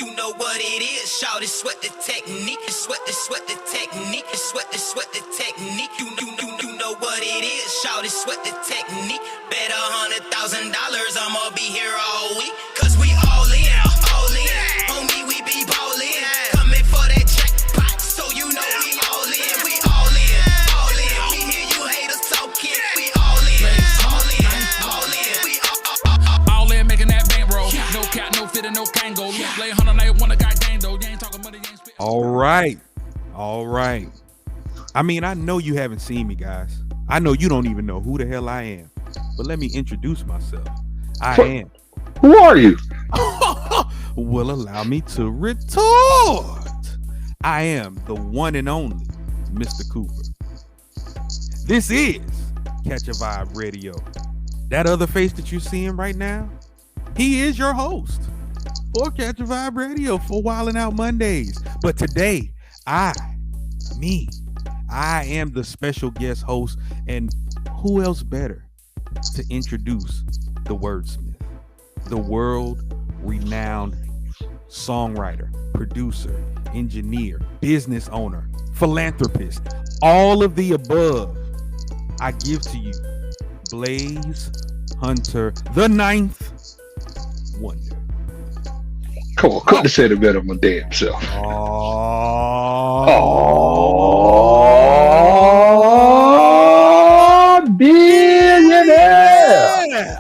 You know what it is, shout it, sweat the technique, sweat the technique, sweat the technique. You know what it is, shout it, sweat the technique. Bet $100,000 I'ma be here all week, cause we all in. Homie, we be ballin', coming for that jackpot, so you know we all in. We all in. We hear you haters talking, we all in. We all in, making that bankroll. No cap, no fit, and no kango. Play 100 night, one got gang though. You ain't talking money, you ain't spit. All right. I mean, I know you haven't seen me, guys. I know you don't even know who the hell I am. But let me introduce myself. I am. Who are you? Well, allow me to retort. I am the one and only Mr. Cooper. This is Catch a Vibe Radio. That other face that you're seeing right now, he is your host for Catch a Vibe Radio for Wildin' Out Mondays. But today, I am the special guest host, and who else better to introduce the wordsmith, the world-renowned songwriter, producer, engineer, business owner, philanthropist, all of the above. I give to you Blaze Hunter, the 9th wonder. Come on, couldn't have said it better my damn self. Billionaire! Yeah.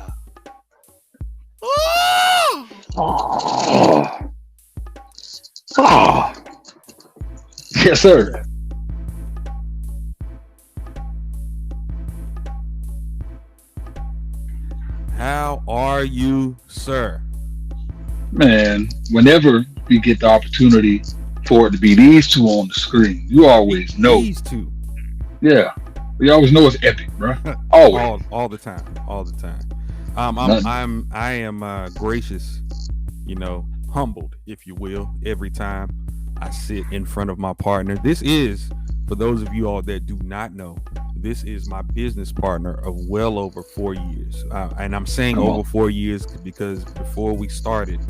Yes, sir. How are you, sir? Man, whenever we get the opportunity for it to be these two on the screen, you always know. These two. Yeah. We always know it's epic, bro. Always. all the time. I am gracious, humbled, if you will, every time I sit in front of my partner. This is, for those of you all that do not know, this is my business partner of well over 4 years. And I'm saying over 4 years because before we started,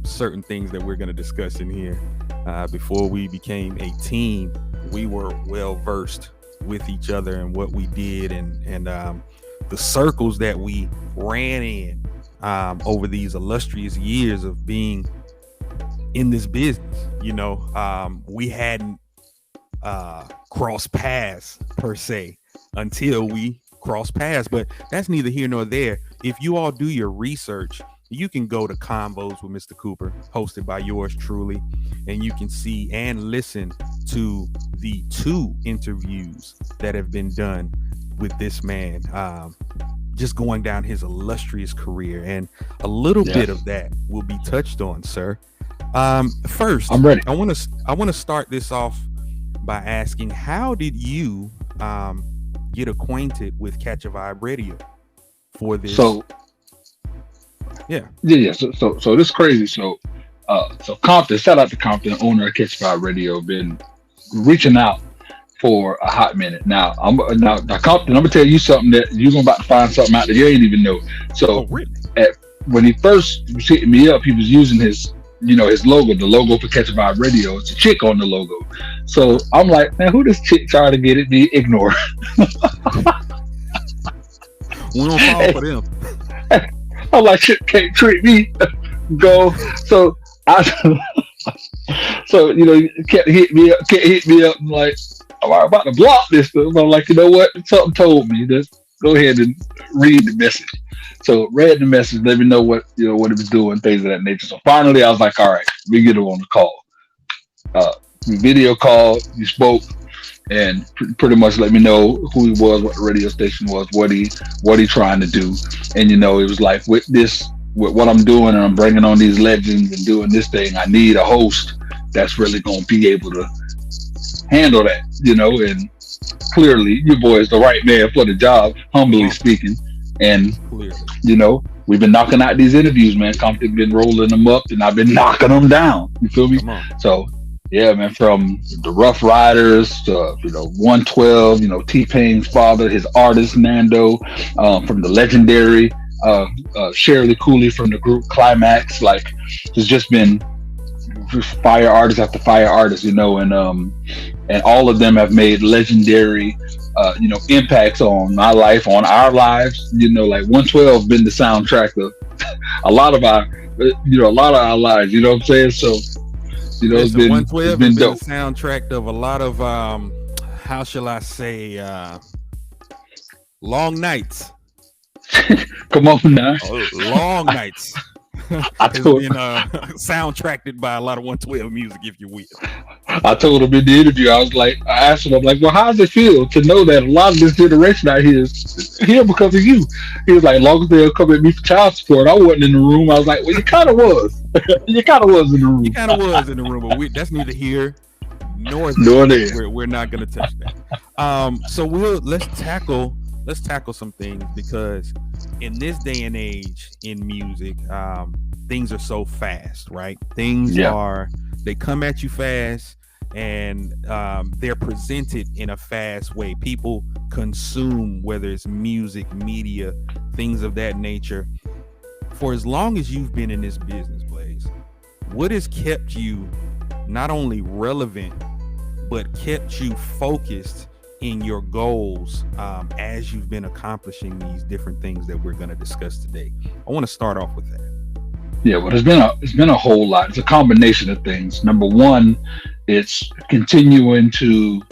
certain things that we're going to discuss in here, before we became a team, we were well versed with each other and what we did and the circles that we ran in over these illustrious years of being in this business. We hadn't crossed paths per se until we crossed paths, but that's neither here nor there. If you all do your research, you can go to Convos with Mr. Cooper, hosted by yours truly, and you can see and listen to the 2 interviews that have been done with this man, just going down his illustrious career, and a little bit of that will be touched on, sir. First, I'm ready. I want to start this off by asking, how did you get acquainted with Catch a Vibe Radio for this? So this is crazy. So Compton, shout out to Compton, owner of Catch a Vibe Radio, been reaching out for a hot minute. Now Compton, I'm gonna tell you something that you're about to find something out that you ain't even know. So really? When he first was hitting me up, he was using his logo, the logo for Catch a Vibe Radio. It's a chick on the logo. So I'm like, man, who this chick trying to get at me? Ignore. We don't fall for them. I'm like, shit can't treat me. Go. So you can't hit me up. I'm like, I'm about to block this. But I'm like, you know what? Something told me. Just go ahead and read the message. So read the message, let me know what it was doing, things of that nature. So finally I was like, all right, we get him on the call. We video called, we spoke, and pretty much let me know who he was, what the radio station was, what he trying to do. And it was like, with what I'm doing, and I'm bringing on these legends and doing this thing, I need a host that's really going to be able to handle that, and clearly your boy is the right man for the job, humbly speaking. And we've been knocking out these interviews, man. Compton been rolling them up, and I've been knocking them down. You feel me? So yeah, man. From the Rough Riders to 112, T-Pain's father, his artist Nando, from the legendary Shirley Cooley from the group Climax. Like, there's just been fire artist after fire artist, and all of them have made legendary, impacts on my life, on our lives. Like 112 been the soundtrack of a lot of our lives. You know what I'm saying? So, it's been 112 been has been dope. the soundtrack of a lot of how shall I say, long nights. Come on now. Long nights. It's been soundtracked by a lot of 112 music, if you will. I told him in the interview, I asked him, I'm like, well, how does it feel to know that a lot of this generation out here is here because of you? He was like, long as they'll come at me for child support, I wasn't in the room. I was like, well, you kind of was. You kind of was in the room. You kind of was in the room, but that's neither here nor there. We're not going to touch that. So let's tackle some things, because in this day and age in music, things are so fast, right? They come at you fast, and they're presented in a fast way. People consume, whether it's music, media, things of that nature. For as long as you've been in this business, Blaze, what has kept you not only relevant, but kept you focused in your goals as you've been accomplishing these different things that we're going to discuss today? I want to start off with that. Yeah, well, it's been a whole lot. It's a combination of things. Number one, it's continuing to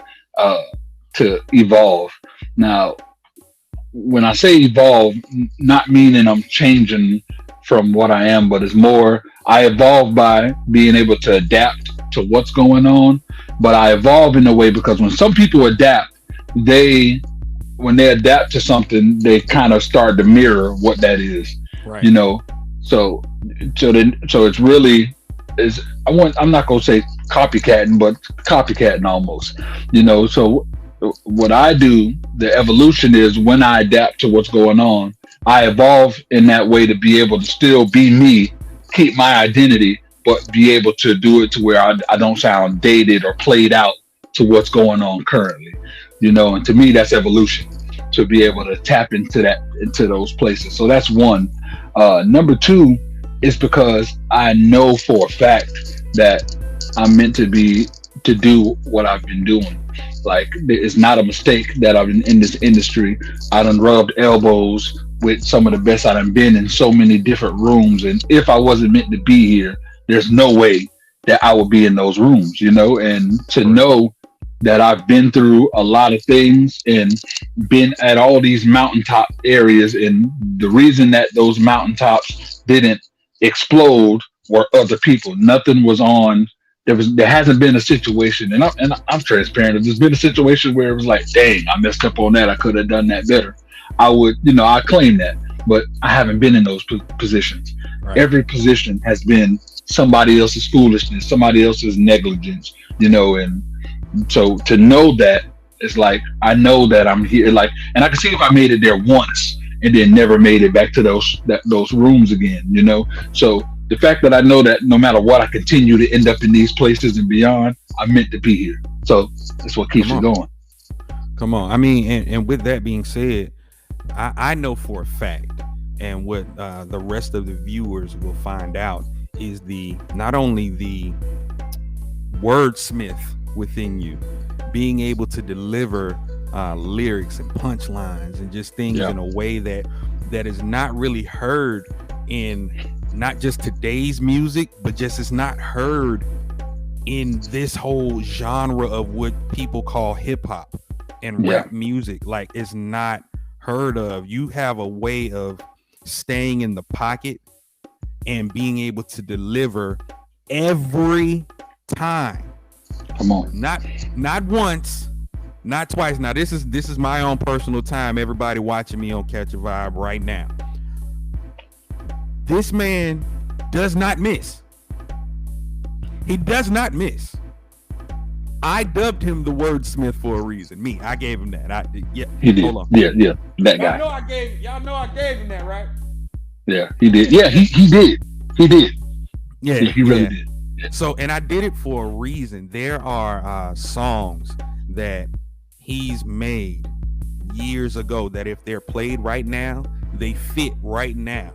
evolve. Now, when I say evolve, not meaning I'm changing from what I am, but it's more I evolve by being able to adapt to what's going on. But I evolve in a way because when some people adapt, when they adapt to something, they kind of start to mirror what that is. Right. So it's really I'm not gonna say copycatting, but copycatting almost. So what I do, the evolution is when I adapt to what's going on, I evolve in that way to be able to still be me, keep my identity, but be able to do it to where I don't sound dated or played out to what's going on currently. And to me, that's evolution, to be able to tap into those places. So that's one. Number two is because I know for a fact that I'm meant to do what I've been doing. Like, it's not a mistake that I've been in this industry. I done rubbed elbows with some of the best I done been in so many different rooms. And if I wasn't meant to be here, there's no way that I would be in those rooms, and to know that I've been through a lot of things and been at all these mountaintop areas. And the reason that those mountaintops didn't explode were other people. Nothing was on. There hasn't been a situation, and I'm transparent. If there's been a situation where it was like, dang, I messed up on that, I could have done that better, I would, I claim that. But I haven't been in those positions. Right. Every position has been somebody else's foolishness, somebody else's negligence, and so to know that, it's like, I know that I'm here, like, and I can see if I made it there once and then never made it back to those rooms again, So the fact that I know that no matter what, I continue to end up in these places and beyond, I'm meant to be here. So that's what keeps it going. Come on. I mean, and with that being said, I know for a fact, and what the rest of the viewers will find out, is not only the wordsmith within you, being able to deliver lyrics and punchlines and just things in a way that is not really heard in not just today's music, but just it's not heard in this whole genre of what people call hip hop and rap music. Like, it's not heard of. You have a way of staying in the pocket and being able to deliver every time. Come on. Not once, not twice. Now this is my own personal time. Everybody watching me on Catch a Vibe right now. This man does not miss. He does not miss. I dubbed him the wordsmith for a reason. I gave him that. He did. Hold on. Yeah, that guy. Y'all know I gave him that, right? Yeah, he did. Yeah, he did. He did. Yeah, he really did. Yeah. So, and I did it for a reason. There are songs that he's made years ago that if they're played right now, they fit right now.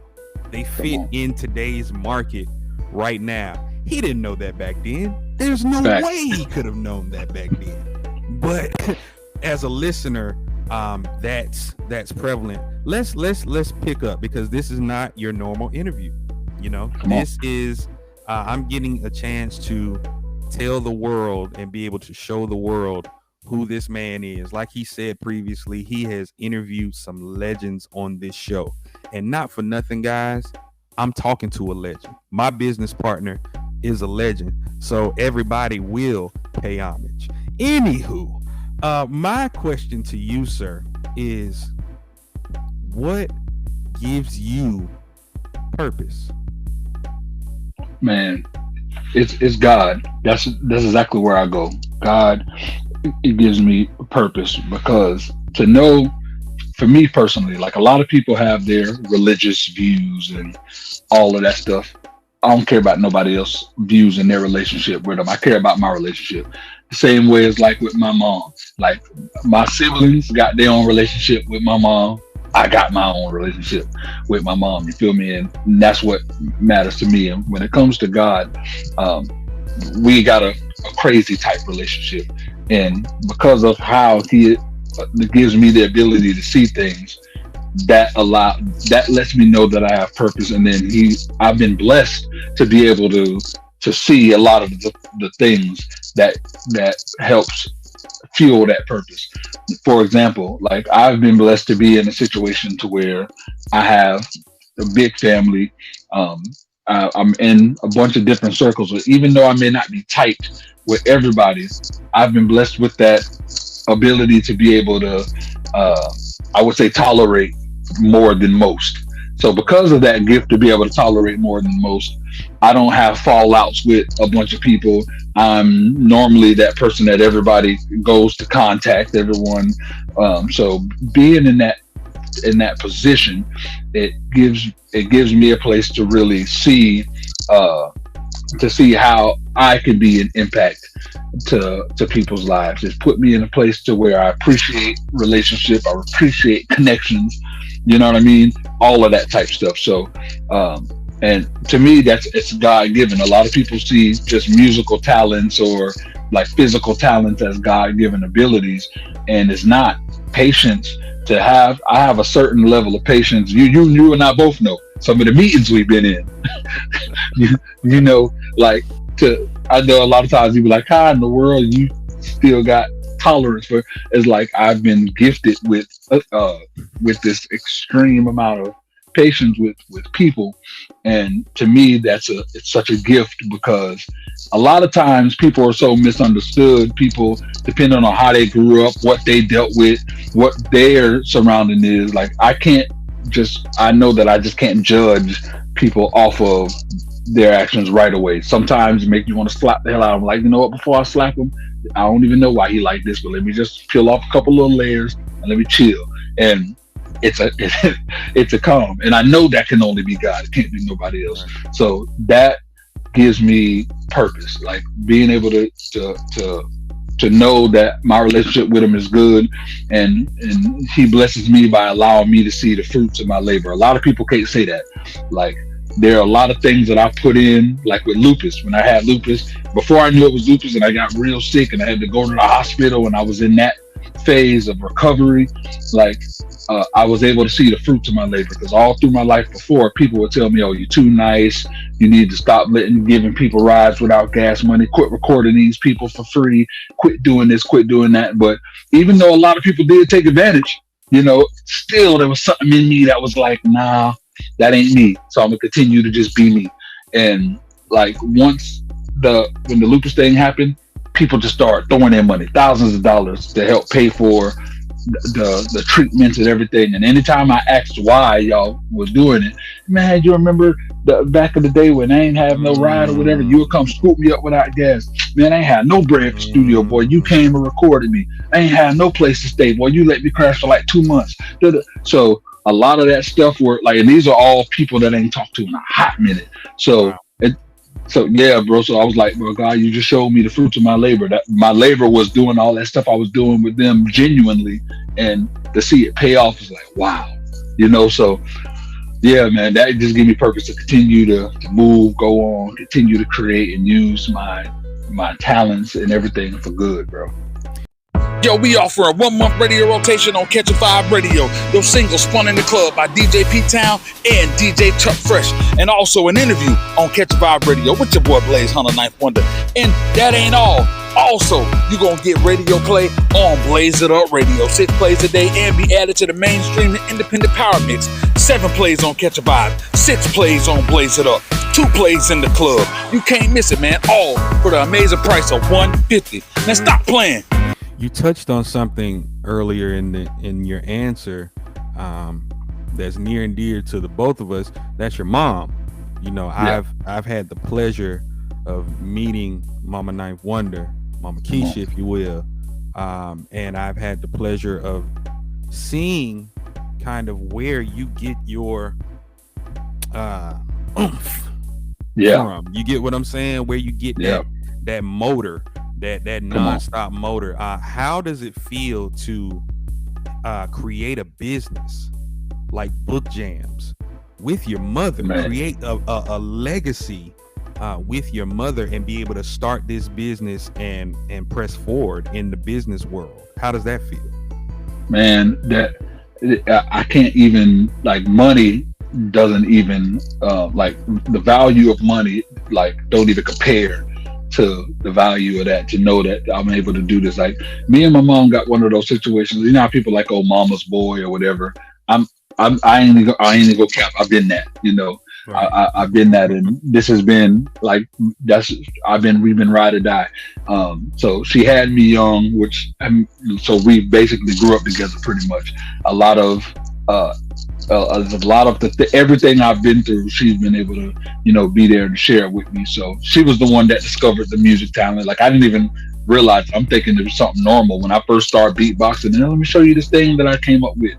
They fit in today's market right now. He didn't know that back then. There's no Fact. way he could have known that back then. But as a listener, that's prevalent. Let's pick up, because this is not your normal interview. You know, this is I'm getting a chance to tell the world and be able to show the world who this man is. Like he said previously, he has interviewed some legends on this show, and not for nothing, guys, I'm talking to a legend. My business partner is a legend, so everybody will pay homage. Anywho, my question to you, sir, is what gives you purpose? Man, it's God. That's exactly where I go. God, it gives me purpose, because to know, for me personally, like a lot of people have their religious views and all of that stuff. I don't care about nobody else's views in their relationship with them. I care about my relationship. The same way as like with my mom. Like my siblings got their own relationship with my mom. I got my own relationship with my mom. You feel me? And that's what matters to me. And when it comes to God, we got a crazy type relationship. And because of how he gives me the ability to see things, that lets me know that I have purpose. And then I've been blessed to be able to see a lot of the things that helps fuel that purpose. For example, like I've been blessed to be in a situation to where I have a big family. I'm in a bunch of different circles, but even though I may not be tight with everybody, I've been blessed with that ability to be able to, I would say, tolerate more than most. So because of that gift to be able to tolerate more than most, I don't have fallouts with a bunch of people. I'm normally that person that everybody goes to contact everyone. So being in that position, it gives me a place to really see how I can be an impact to people's lives. It's put me in a place to where I appreciate relationship, I appreciate connections, you know what I mean? All of that type stuff. So and to me, it's God-given. A lot of people see just musical talents or like physical talents as God-given abilities, and it's not. Patience to have. I have a certain level of patience. You and I both know some of the meetings we've been in. you know, like I know a lot of times you be like, how in the world you still got tolerance for? It's like I've been gifted with this extreme amount of patience with people, and to me it's such a gift, because a lot of times people are so misunderstood. People, depending on how they grew up, what they dealt with, what their surrounding is, like I know that I just can't judge people off of their actions right away. Sometimes it makes you want to slap the hell out of them. Like, you know what, before I slap him, I don't even know why he like this, but let me just peel off a couple little layers and let me chill. And it's a calm, and I know that can only be God. It can't be nobody else. So that gives me purpose, like being able to know that my relationship with him is good, and he blesses me by allowing me to see the fruits of my labor. A lot of people can't say that. Like there are a lot of things that I put in, like with lupus. When I had lupus, before I knew it was lupus, and I got real sick and I had to go to the hospital, and I was in that phase of recovery, like I was able to see the fruits of my labor, because all through my life before, people would tell me, oh, you're too nice, you need to stop giving people rides without gas money, quit recording these people for free, quit doing this, quit doing that. But even though a lot of people did take advantage, you know, still there was something in me that was like, nah, that ain't me. So I'm gonna continue to just be me. And like when the lupus thing happened, people just started throwing in money, thousands of dollars, to help pay for the treatments and everything. And anytime I asked why y'all was doing it, man, you remember the back of the day when I ain't have no ride or whatever, you would come scoop me up without gas. Man, I ain't had no bread for studio, boy. You came and recorded me. I ain't had no place to stay, boy. You let me crash for like 2 months. So a lot of that stuff were like, and these are all people that I ain't talked to in a hot minute. So So yeah, bro. So I was like, well, God, you just showed me the fruits of my labor. That my labor was doing all that stuff I was doing with them genuinely, and to see it pay off is like, wow, you know. So yeah, man, that just gave me purpose to continue to move, go on, continue to create and use my talents and everything for good, bro. Yo, we offer a 1-month radio rotation on Catch a Vibe Radio. Your single Spun in the Club by DJ P-Town and DJ Chuck Fresh. And also an interview on Catch a Vibe Radio with your boy Blaze Hunter Ninth Wonder. And that ain't all. Also, you're going to get radio play on Blaze It Up Radio. 6 plays a day and be added to the mainstream and independent power mix. 7 plays on Catch a Vibe. 6 plays on Blaze It Up. 2 plays in the club. You can't miss it, man. All for the amazing price of $150. Now stop playing. You touched on something earlier in your answer that's near and dear to the both of us. That's your mom. You know, yeah. I've had the pleasure of meeting Mama Ninth Wonder, Mama Keisha, if you will, and I've had the pleasure of seeing kind of where you get your oomph from. You get what I'm saying? Where you get that motor. That nonstop motor. How does it feel to create a business like Book Jams with your mother? Man. Create a legacy with your mother and be able to start this business and press forward in the business world. How does that feel? Man, that I can't even, like, money doesn't even like the value of money, like, don't even compare to the value of that, to know that I'm able to do this. Like, me and my mom got one of those situations. You know how people like, oh, mama's boy or whatever. I ain't gonna go cap. I've been that, you know. Right. I've been that, and this has been like, we've been ride or die. So she had me young, so we basically grew up together pretty much. A lot of everything I've been through, she's been able to, you know, be there and share it with me. So she was the one that discovered the music talent. Like, I didn't even realize. I'm thinking it was something normal when I first started beatboxing. And let me show you this thing that I came up with.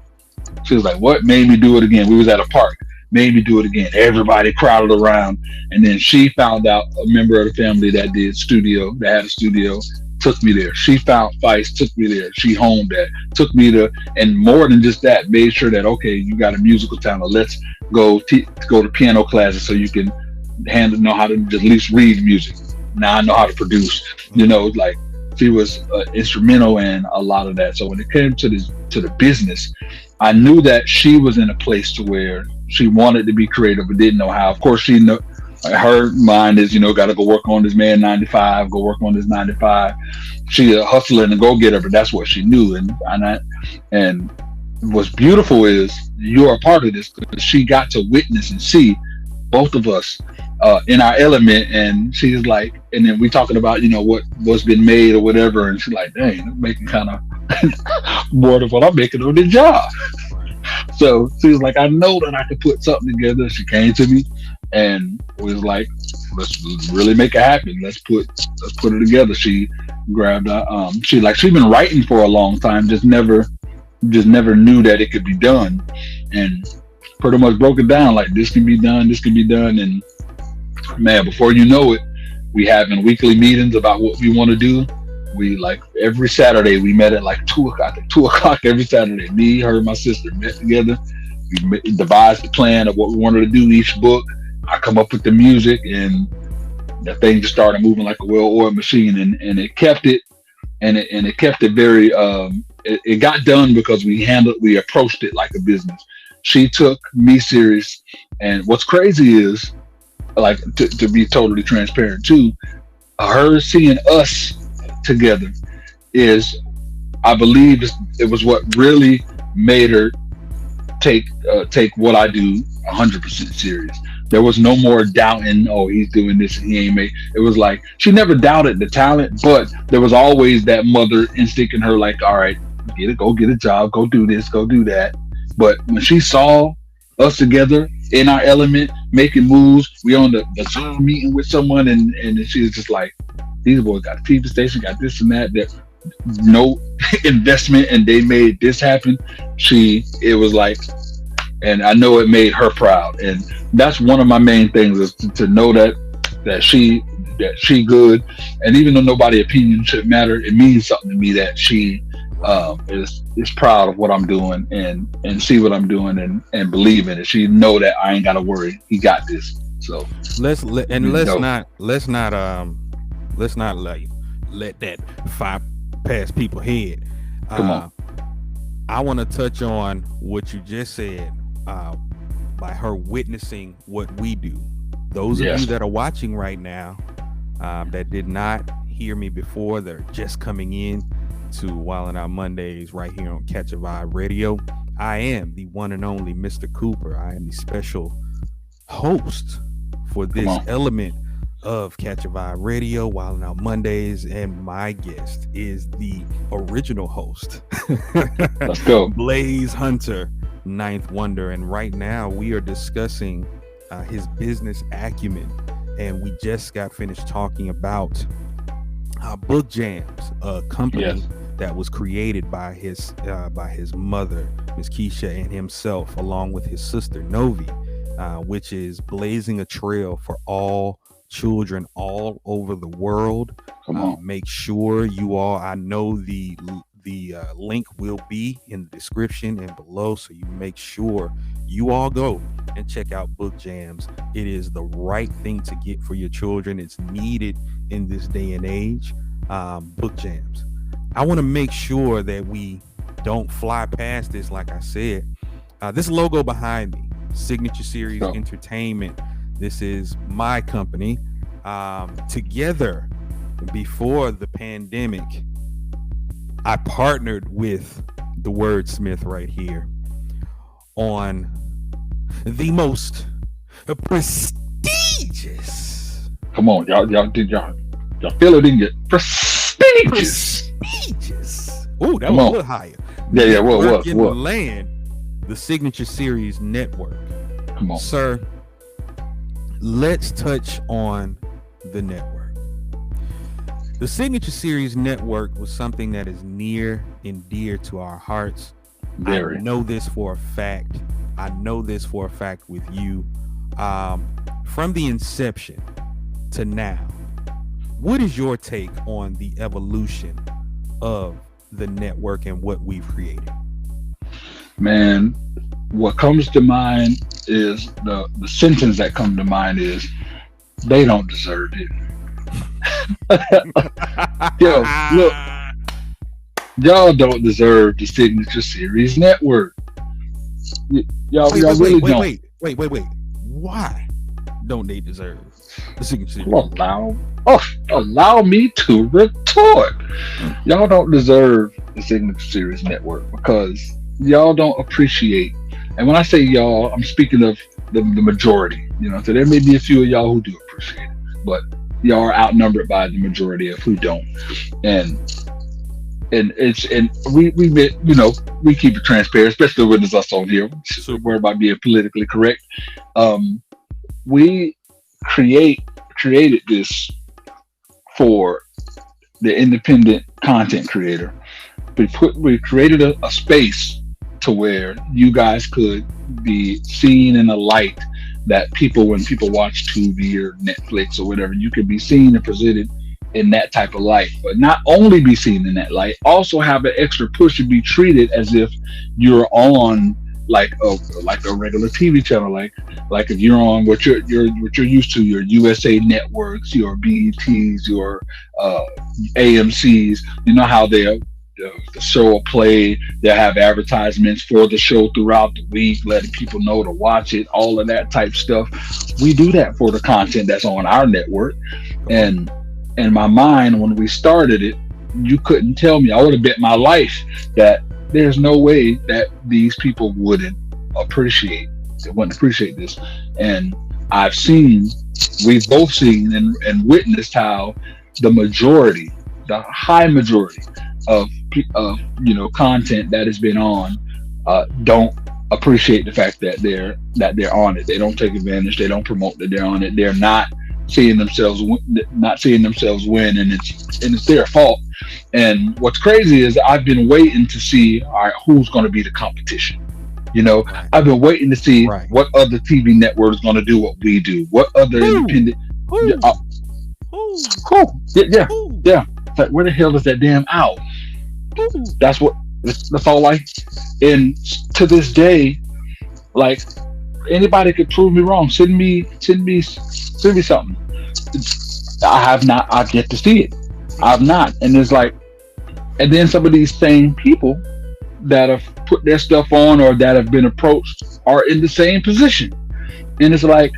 She was like, "What?" Made me do it again. We was at a park. Made me do it again. Everybody crowded around, and then she found out a member of the family that had a studio. Took me there. She found Vice, took me there. She honed that, took me to, and more than just that, made sure that, okay, you got a musical talent. Let's go to piano classes so you can know how to at least read music. Now I know how to produce. You know, like, she was instrumental in a lot of that. So when it came to the business, I knew that she was in a place to where she wanted to be creative but didn't know how. Of course, she know. Her mind is, you know, got to go work on this man 9-to-5, go work on this 9-to-5. She a hustler and a go-getter, but that's what she knew. And what's beautiful is you're a part of this, because she got to witness and see both of us in our element. And she's like, and then we talking about, you know, what's been made or whatever. And she's like, dang, I'm making kind of more than what I'm making on the job. So she was like, I know that I could put something together. She came to me and was like, let's really make it happen. Let's put it together. She grabbed she'd been writing for a long time, just never knew that it could be done, and pretty much broke it down like, this can be done. And man, before you know it, we having weekly meetings about what we want to do. We, like, every Saturday we met at like 2 o'clock every Saturday. Me, her, my sister met together. We devised the plan of what we wanted to do each book. I come up with the music, and the thing just started moving like a well-oiled machine, and it kept it, and it kept it very. It got done because we approached it like a business. She took me serious, and what's crazy is, like, to be totally transparent too, her seeing us together is, I believe, it was what really made her take what I do 100% serious. There was no more doubting, oh, he's doing this and he ain't made. It was like, she never doubted the talent, but there was always that mother instinct in her, like, all right, go get a job, go do this, go do that. But when she saw us together in our element, making moves, we on the Zoom meeting with someone, and she was just like, these boys got a TV station, got this and that, no investment, and they made this happen. It was like, and I know it made her proud, and that's one of my main things, is to know that she good. And even though nobody's opinion shouldn't matter, it means something to me that she is proud of what I'm doing and see what I'm doing and believe in it. She know that I ain't gotta worry. He got this. So let's not let that fire past people's head. Come on. I want to touch on what you just said, by her witnessing what we do. Those of you that are watching right now, that did not hear me before, they're just coming in to WILDN Out Mondays right here on Catch a Vibe Radio. I am the one and only Mr. Cooper. I am the special host for this element of Catch a Vibe Radio, WILDN Out Mondays, and my guest is the original host. Let's go. Blaze Hunter, Ninth Wonder, and right now we are discussing his business acumen, and we just got finished talking about Book Jams, a company that was created by his mother, Miss Keisha, and himself, along with his sister Novi, which is blazing a trail for all children all over the world. Make sure you all, I know the link will be in the description and below, so you make sure you all go and check out Book Jams. It is the right thing to get for your children. It's needed in this day and age. Book Jams. I want to make sure that we don't fly past this. Like I said, this logo behind me, Signature Series Entertainment. This is my company. Together, before the pandemic, I partnered with the Wordsmith right here on the most prestigious. Come on, y'all feel it in your prestigious. Oh, that was a little higher. Yeah, what? The land, the Signature Series Network. Come on, sir. Let's touch on the network. The Signature Series Network was something that is near and dear to our hearts. Very. I know this for a fact. With you. From the inception to now, what is your take on the evolution of the network and what we've created? Man, what comes to mind is the sentence that comes to mind is, they don't deserve it. Yo, look, y'all don't deserve the Signature Series Network. Y'all really don't. Wait. Why don't they deserve the Signature Series? Allow me to retort. Y'all don't deserve the Signature Series Network because y'all don't appreciate. And when I say y'all, I'm speaking of the majority. So there may be a few of y'all who do appreciate it, but y'all are outnumbered by the majority of who don't. And we keep it transparent, especially when it's us on here. So worry about being politically correct. We created this for the independent content creator. We created a space to where you guys could be seen in a light that when people watch TV or Netflix or whatever, you could be seen and presented in that type of light. But not only be seen in that light, also have an extra push to be treated as if you're on like a regular TV channel, like if you're on what you're used to, your USA networks, your BETs, your AMCs. You know how the show will play, they'll have advertisements for the show throughout the week, letting people know to watch it, all of that type stuff. We do that for the content that's on our network. And in my mind, when we started it, you couldn't tell me, I would have bet my life that there's no way that these people wouldn't appreciate this. And we've both seen and witnessed how the high majority of content that has been on don't appreciate the fact that they're on it. They don't take advantage. They don't promote that they're on it. They're not seeing themselves win, and it's their fault. And what's crazy is I've been waiting to see, all right, who's going to be the competition. I've been waiting to see what other TV network is going to do what we do. What other independent? Yeah. It's like, where the hell is that damn owl? That's what. That's all. Like, and to this day, like anybody could prove me wrong. Send me something. I have not. I've yet to see it. I've not. And it's like, and then some of these same people that have put their stuff on or that have been approached are in the same position. And it's like,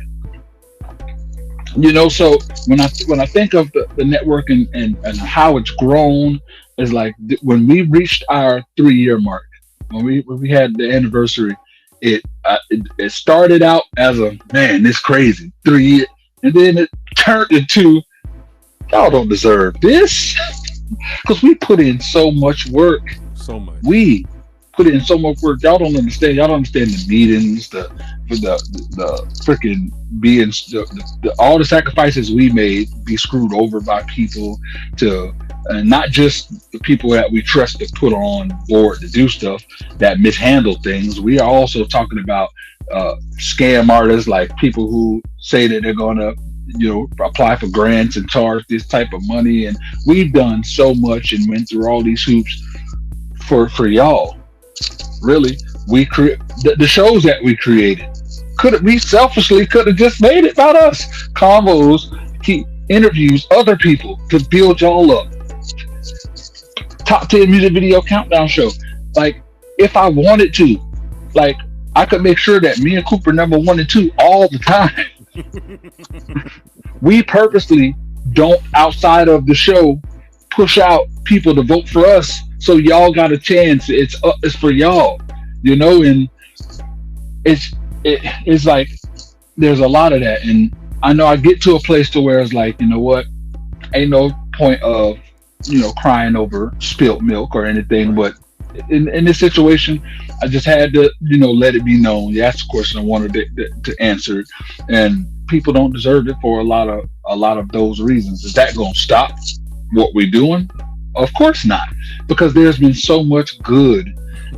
so when I think of the network and how it's grown, is like when we reached our 3-year mark, when we had the anniversary, it started out as a, man, it's crazy, 3 years, and then it turned into, y'all don't deserve this, because we put in so much work. So much. We put in so much work. Y'all don't understand. Y'all don't understand the meetings, the freaking being all the sacrifices we made, be screwed over by people to, and not just the people that we trust to put on board to do stuff that mishandle things. We are also talking about scam artists, like people who say that they're going to apply for grants and charge this type of money. And we've done so much and went through all these hoops for y'all. Really, we create the shows that we created. We selfishly could have just made it about us. Combos, interviews, other people to build y'all up. Top 10 music video countdown show. Like, if I wanted to, like, I could make sure that me and Cooper number 1 and 2 all the time. We purposely don't, outside of the show, push out people to vote for us, so y'all got a chance. It's for y'all, and it's like there's a lot of that. And I know I get to a place to where it's like, what, ain't no point of crying over spilt milk or anything, but in this situation, I just had to let it be known. You asked a question, I wanted to answer it, and people don't deserve it for a lot of those reasons. Is that gonna stop what we're doing? Of course not, because there's been so much good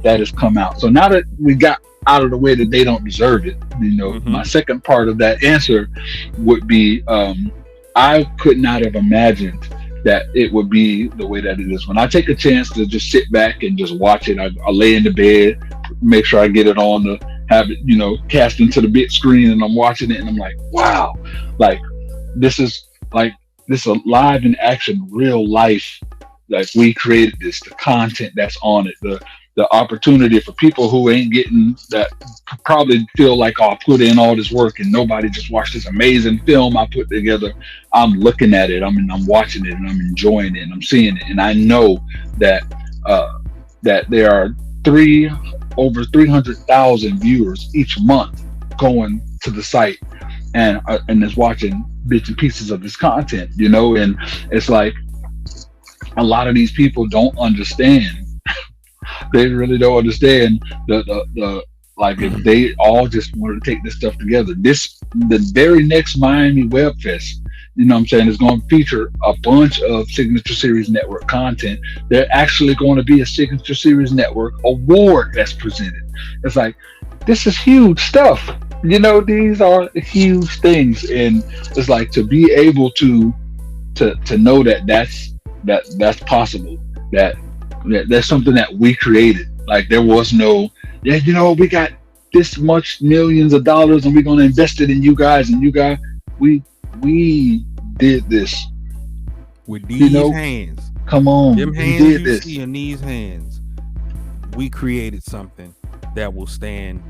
that has come out. So now that we got out of the way that they don't deserve it, my second part of that answer would be, I could not have imagined that it would be the way that it is. When I take a chance to just sit back and just watch it, I lay in the bed, make sure I get it on to have it, cast into the big screen, and I'm watching it and I'm like, wow, like this is a live in action, real life. Like, we created this, the content that's on it, the opportunity for people who ain't getting that, probably feel like, oh, I put in all this work and nobody just watched this amazing film I put together. I'm looking at it, I'm watching it, and I'm enjoying it, and I'm seeing it, and I know that that there are over 300,000 viewers each month going to the site and is watching bits and pieces of this content, and it's like, a lot of these people don't understand. They really don't understand the like, if they all just wanted to take this stuff together. The very next Miami Web Fest, is going to feature a bunch of Signature Series Network content. They're actually going to be a Signature Series Network award that's presented. It's like, this is huge stuff. These are huge things, and it's like, to be able to know that's possible, that's something that we created. Like, there was no, we got this much millions of dollars and we're going to invest it in you guys, and we did this with these hands. Come on, them hands we did you this. See in these hands, we created something that will stand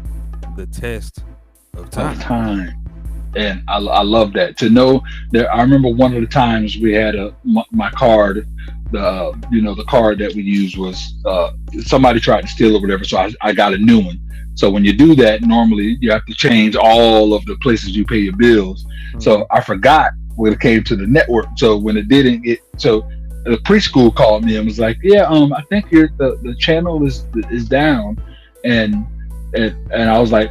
the test of time. And I love that, to know that. I remember one of the times we had my card, the card that we used was somebody tried to steal or whatever, so I got a new one. So when you do that, normally you have to change all of the places you pay your bills. So I forgot when it came to the network. So when it didn't get, so the preschool called me and was like, yeah, I think the channel is down, and I was like,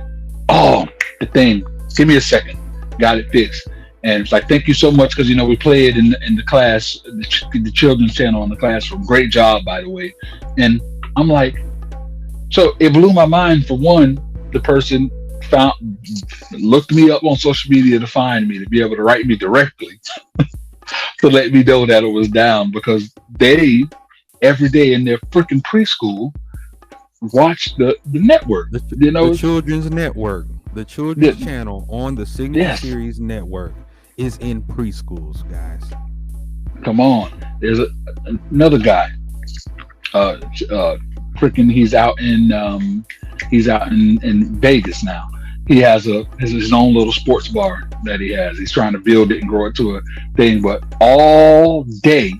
oh, the thing, give me a second. Got it fixed. And it's like, thank you so much, because we play it in the class, the children's channel in the classroom. Great job, by the way. And I'm like, so it blew my mind. For one, the person looked me up on social media to find me, to be able to write me directly to let me know that it was down, because they every day in their freaking preschool watch the network. The children's network, the children's channel on the Signature Series network is in preschools, guys. Come on. There's another guy. Freaking, he's out in Vegas now. He has his own little sports bar that he has. He's trying to build it and grow it to a thing, but all day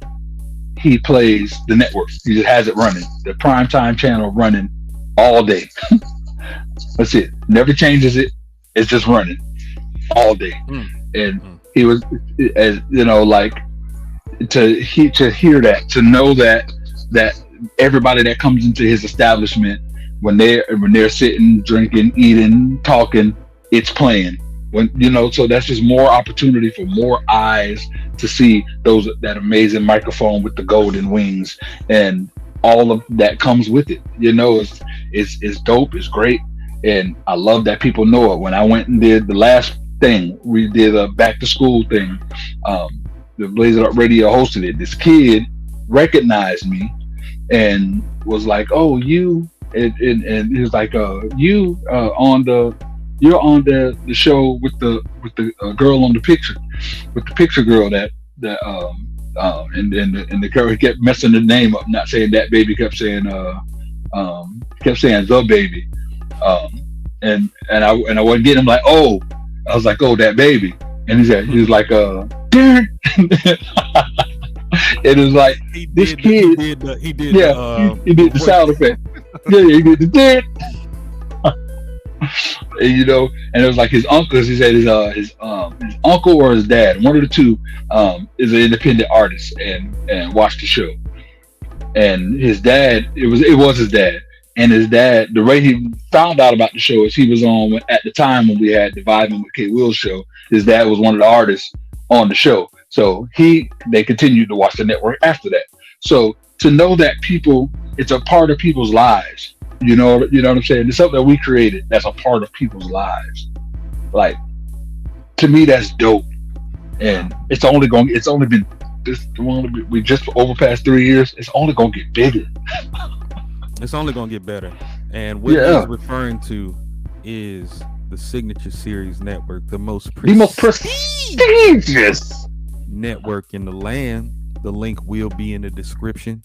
he plays the network. He just has it running, the primetime channel running all day. That's it. Never changes it. It's just running all day. And he was, as you know, like to hear that, to know that everybody that comes into his establishment, when they're sitting, drinking, eating, talking, it's playing. When so that's just more opportunity for more eyes to see that amazing microphone with the golden wings and all of that comes with it. It's dope, it's great, and I love that people know it. When I went and did the last thing, we did a back to school thing. The Blaze It Up Radio hosted it. This kid recognized me and was like, "Oh, you," and he was like, "You you're on the show with the girl on the picture, with the picture girl that and the girl kept messing the name up, not saying that baby, kept saying the baby, and I wasn't getting him, like, oh, I was like, oh, that baby, and he was like, darn. It was like he did the sound effect. He did the dirt. And it was like his uncle. He said his uncle or his dad, one of the two, is an independent artist and watched the show. And his dad, it was his dad. And his dad, the way he found out about the show is he was on at the time when we had the Vibing with K. Will show. His dad was one of the artists on the show, so they continued to watch the network after that. So to know that it's a part of people's lives. You know what I'm saying? It's something that we created that's a part of people's lives. Like, to me, that's dope. And we just overpassed 3 years. It's only gonna get bigger. It's only gonna get better. And what he's referring to is the Signature Series network, the most prestigious network in the land. The link will be in the description.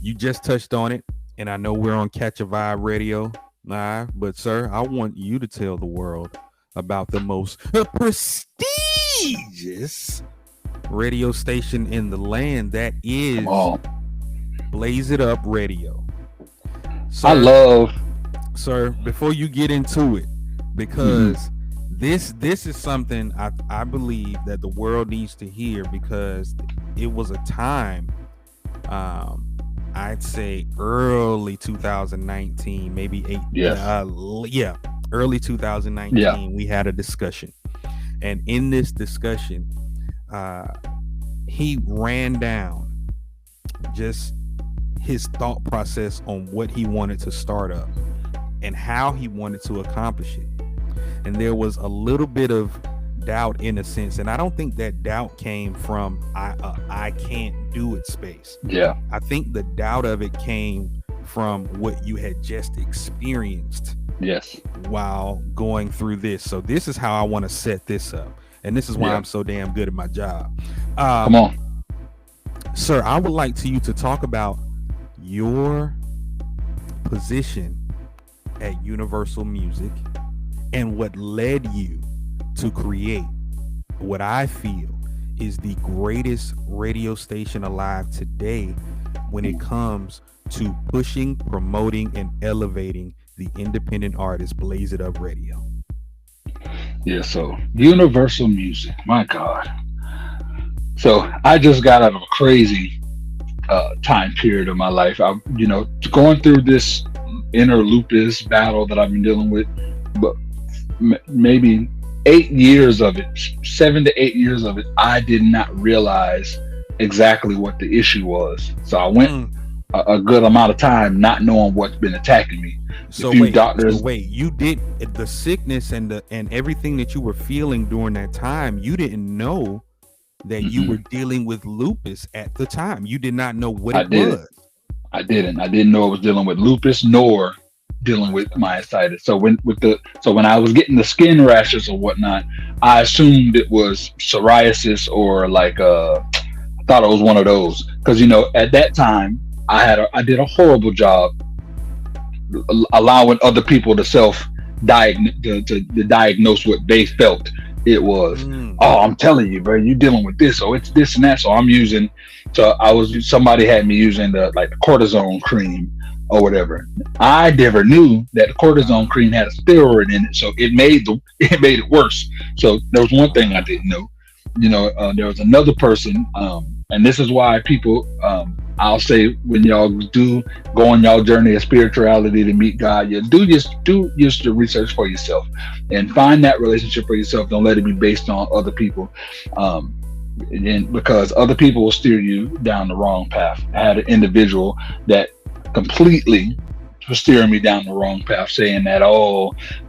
You just touched on it, and I know we're on Catch a Vibe Radio live, but sir, I want you to tell the world about the most prestigious radio station in the land, that is Blaze It Up Radio. Sir, before you get into it, because this is something I believe that the world needs to hear, because it was a time, I'd say early 2019, maybe early 2019, we had a discussion, and in this discussion, he ran down, his thought process on what he wanted to start up and how he wanted to accomplish it. And there was a little bit of doubt in a sense, and I don't think that doubt came from I can't do it space. Yeah, I think the doubt of it came from what you had just experienced. Yes. While going through this. So this is how I want to set this up, and this is why I'm so damn good at my job. Come on, sir. I would like you to talk about your position at Universal Music and what led you to create what I feel is the greatest radio station alive today when it comes to pushing, promoting, and elevating the independent artist Blaze It Up Radio. Yeah, so Universal Music, my God. So I just got out of a crazy time period of my life. I'm, going through this inner lupus battle that I've been dealing with, but maybe 8 years of it, 7 to 8 years of it, I did not realize exactly what the issue was. So I went a good amount of time not knowing what's been attacking me. So wait, you did the sickness and everything that you were feeling during that time. You didn't know that you were dealing with lupus at the time. You did not know what it was. I didn't know I was dealing with lupus nor dealing with myositis. So when I was getting the skin rashes or whatnot, I assumed it was psoriasis or I thought it was one of those, because at that time I did a horrible job allowing other people to diagnose what they felt it was. Oh, I'm telling you, bro, you dealing with this, or it's this and that. So somebody had me using the cortisone cream or whatever. I never knew that the cortisone cream had a steroid in it, so it made it worse. So there was one thing I didn't know. There was another person, and this is why people, I'll say, when y'all do go on y'all journey of spirituality to meet God, you do just the research for yourself and find that relationship for yourself. Don't let it be based on other people, because other people will steer you down the wrong path. I had an individual that completely was steering me down the wrong path, saying that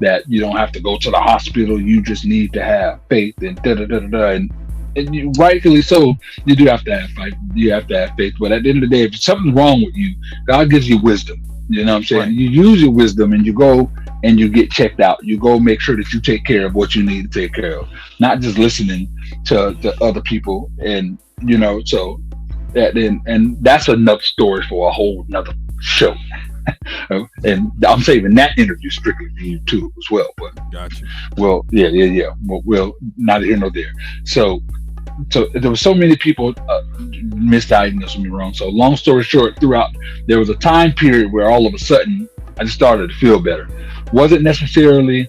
that you don't have to go to the hospital, you just need to have faith and and you, rightfully so, you do have to have faith. You have to have faith. But at the end of the day, if something's wrong with you, God gives you wisdom. You know what I'm saying? Right. You use your wisdom and you go and you get checked out. You go make sure that you take care of what you need to take care of, not just listening to other people. And so and that's another story for a whole nother show. And I'm saving that interview strictly for you too as well. But gotcha. Well, yeah. Well, neither here nor there. So there were so many people misdiagnosed me wrong. So long story short, there was a time period where all of a sudden I just started to feel better. Wasn't necessarily.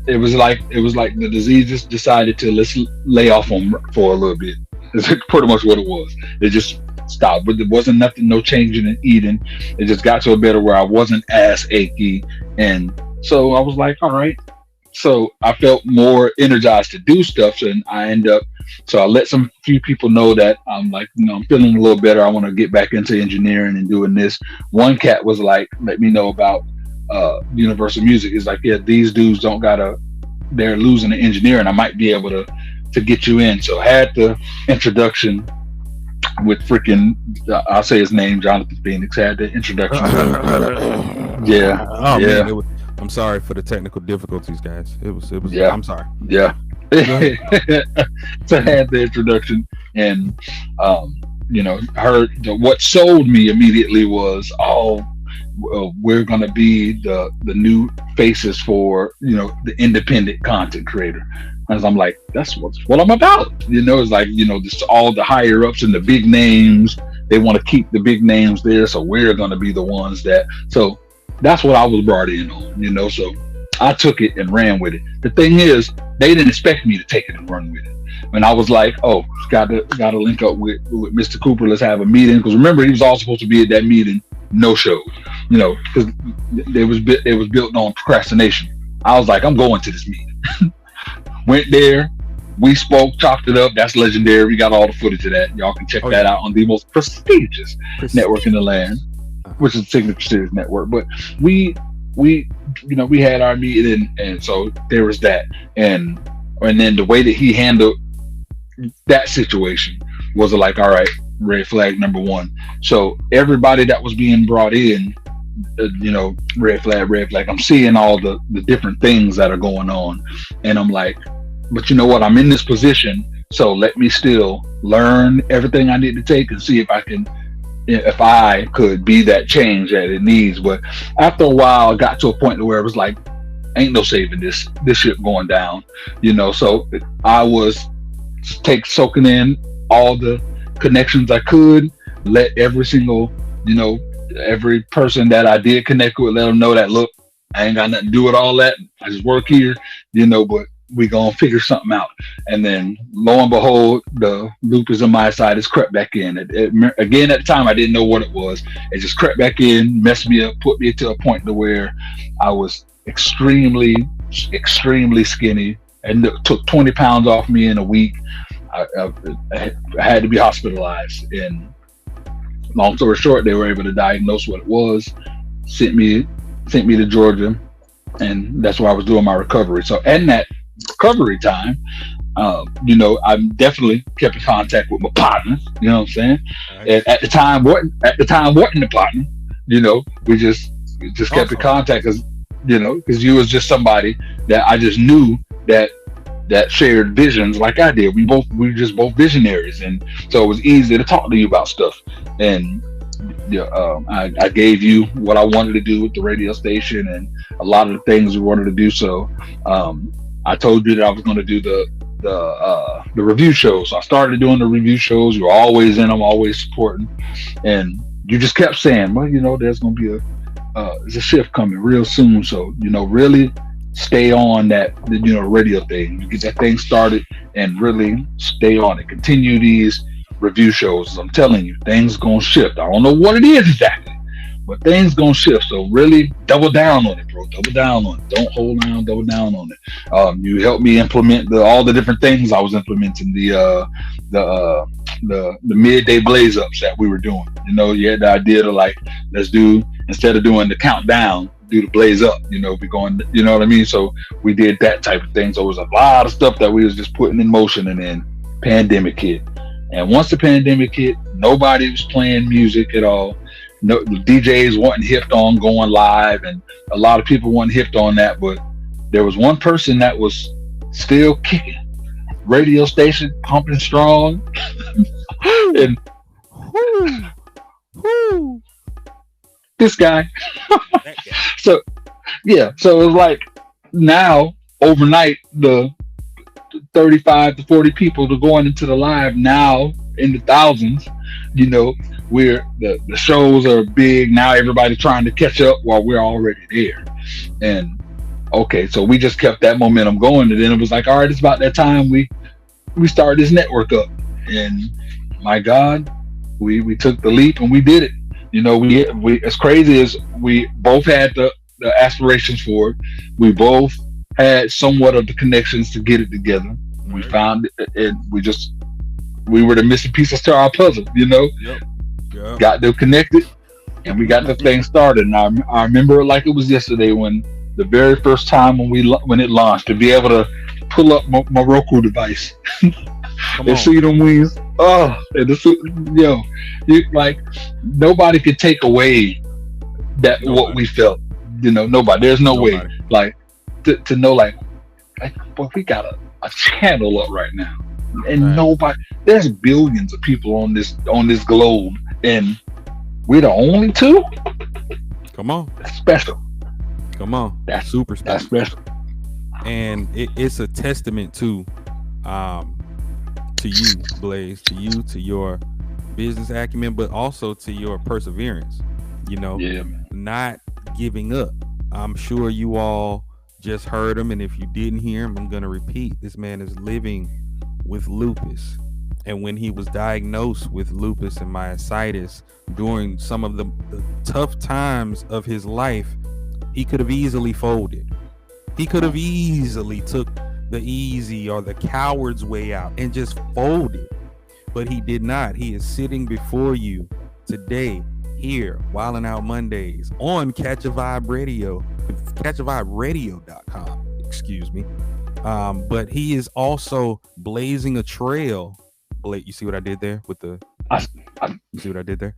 It was like the disease just decided to let's lay off for a little bit. It's pretty much what it was. It just stopped, but there wasn't nothing, no changing in eating. It just got to a better where I wasn't as achy, and so I was like, all right. So I felt more energized to do stuff, and I let few people know that I'm I'm feeling a little better. I want to get back into engineering and doing this. One cat was like, let me know about Universal Music. It's like, yeah, these dudes they're losing the engineering. I might be able to get you in. So I had the introduction with freaking, I'll say his name, Jonathan Phoenix, had the introduction. Yeah. Oh yeah. Man, I'm sorry for the technical difficulties, guys. It was. Yeah. I'm sorry. Yeah. So I had the introduction, and what sold me immediately was, we're gonna be the new faces for the independent content creator. As I'm like, that's what I'm about. It's like, just all the higher ups and the big names, they want to keep the big names there. So we're going to be the ones so that's what I was brought in on, so I took it and ran with it. The thing is, they didn't expect me to take it and run with it. And I was like, got to link up with Mr. Cooper. Let's have a meeting. Because remember, he was all supposed to be at that meeting. No show, because it was built on procrastination. I was like, I'm going to this meeting. Went there, We spoke, chopped it up. That's legendary. We got all the footage of that. Y'all can check that out on the most prestigious network in the land, which is Signature Series Network. But we had our meeting, and so there was that, and then the way that he handled that situation was like, all right, red flag number one. So everybody that was being brought in, red flag. I'm seeing all the different things that are going on, and I'm like, but you know what? I'm in this position, so let me still learn everything I need to take and see if I could be that change that it needs. But after a while, I got to a point where it was like, ain't no saving this shit going down, So I was soaking in all the connections I could, let every single, every person that I did connect with, let them know that, look, I ain't got nothing to do with all that. I just work here, but we gonna figure something out. And then lo and behold, the lupus on my side has crept back in. Again, at the time, I didn't know what it was. It just crept back in, messed me up, put me to a point to where I was extremely, extremely skinny, and it took 20 pounds off me in a week. I had to be hospitalized. And long story short, they were able to diagnose what it was, sent me to Georgia, and that's where I was doing my recovery. So in that recovery time, I definitely kept in contact with my partner. You know what I'm saying? Right. And at the time, wasn't the partner. We just kept in contact because you was just somebody that I just knew that shared visions like I did. We were just both visionaries, and so it was easy to talk to you about stuff. And I gave you what I wanted to do with the radio station and a lot of the things we wanted to do. So I told you that I was going to do the review shows. So I started doing the review shows. You were always in them, always supporting, and you just kept saying, well, there's going to be there's a shift coming real soon. So really stay on that radio thing. You get that thing started and really stay on it. Continue these review shows. I'm telling you, things gonna shift. I don't know what it is exactly, but things gonna shift. So really double down on it, bro. Double down on it. Don't hold down. Double down on it. You helped me implement all the different things I was implementing. The midday blaze ups that we were doing. You had the idea to let's do, instead of doing the countdown, do the blaze up. Be going. You know what I mean? So we did that type of thing. So it was a lot of stuff that we was just putting in motion, and then pandemic hit. And once the pandemic hit, nobody was playing music at all. No, the DJs wasn't hipped on going live, and a lot of people weren't hipped on that. But there was one person that was still kicking. Radio station pumping strong, and this guy. So it was like now overnight the 35 to 40 people are going into the live now in the thousands. Where the shows are big now, everybody trying to catch up while we're already there. And okay, so we just kept that momentum going, and then it was like, all right, it's about that time we started this network up. And my God, we took the leap and we did it. We as crazy as we both had the aspirations for it, we both had somewhat of the connections to get it together. We found it, and we were the missing pieces to our puzzle, Yep. Got them connected, and we got the thing started. And I remember it like it was yesterday, when the very first time when it launched, to be able to pull up my Roku device and see them wings. Oh, and you like, nobody could take away that what we felt. Nobody. There's nobody. Way like to know like boy, we got a channel up right now, and nobody. There's billions of people on this globe, and we're the only two. Come on, that's special. Come on, that's super special. That's special, and it's a testament to you, Blaze, to your business acumen, but also to your perseverance. Not giving up. I'm sure you all just heard him, and if you didn't hear him, I'm going to repeat. This man is living with lupus, and when he was diagnosed with lupus and myositis during some of the tough times of his life, he could have easily folded. He could have easily took the easy or the coward's way out and just fold it. But he did not. He is sitting before you today here, Wildin' Out Mondays on Catch a Vibe Radio, catchaviberadio.com, excuse me. But he is also blazing a trail. Blake, you see what I did there with the, you see what I did there?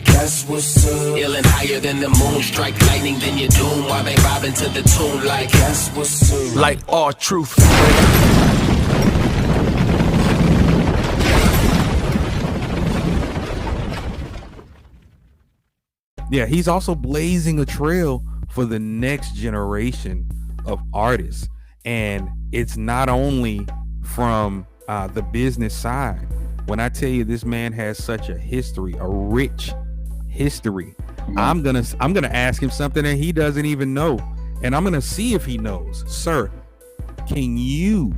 That's what's up. Ill and higher than the moon, strike lightning, then you doom. While they vibing to the tune like that's what's up. Like all truth. Yeah, he's also blazing a trail for the next generation of artists. And it's not only from the business side. When I tell you this man has such a history, a rich history, I'm gonna ask him something that he doesn't even know, and I'm gonna see if he knows. Sir, can you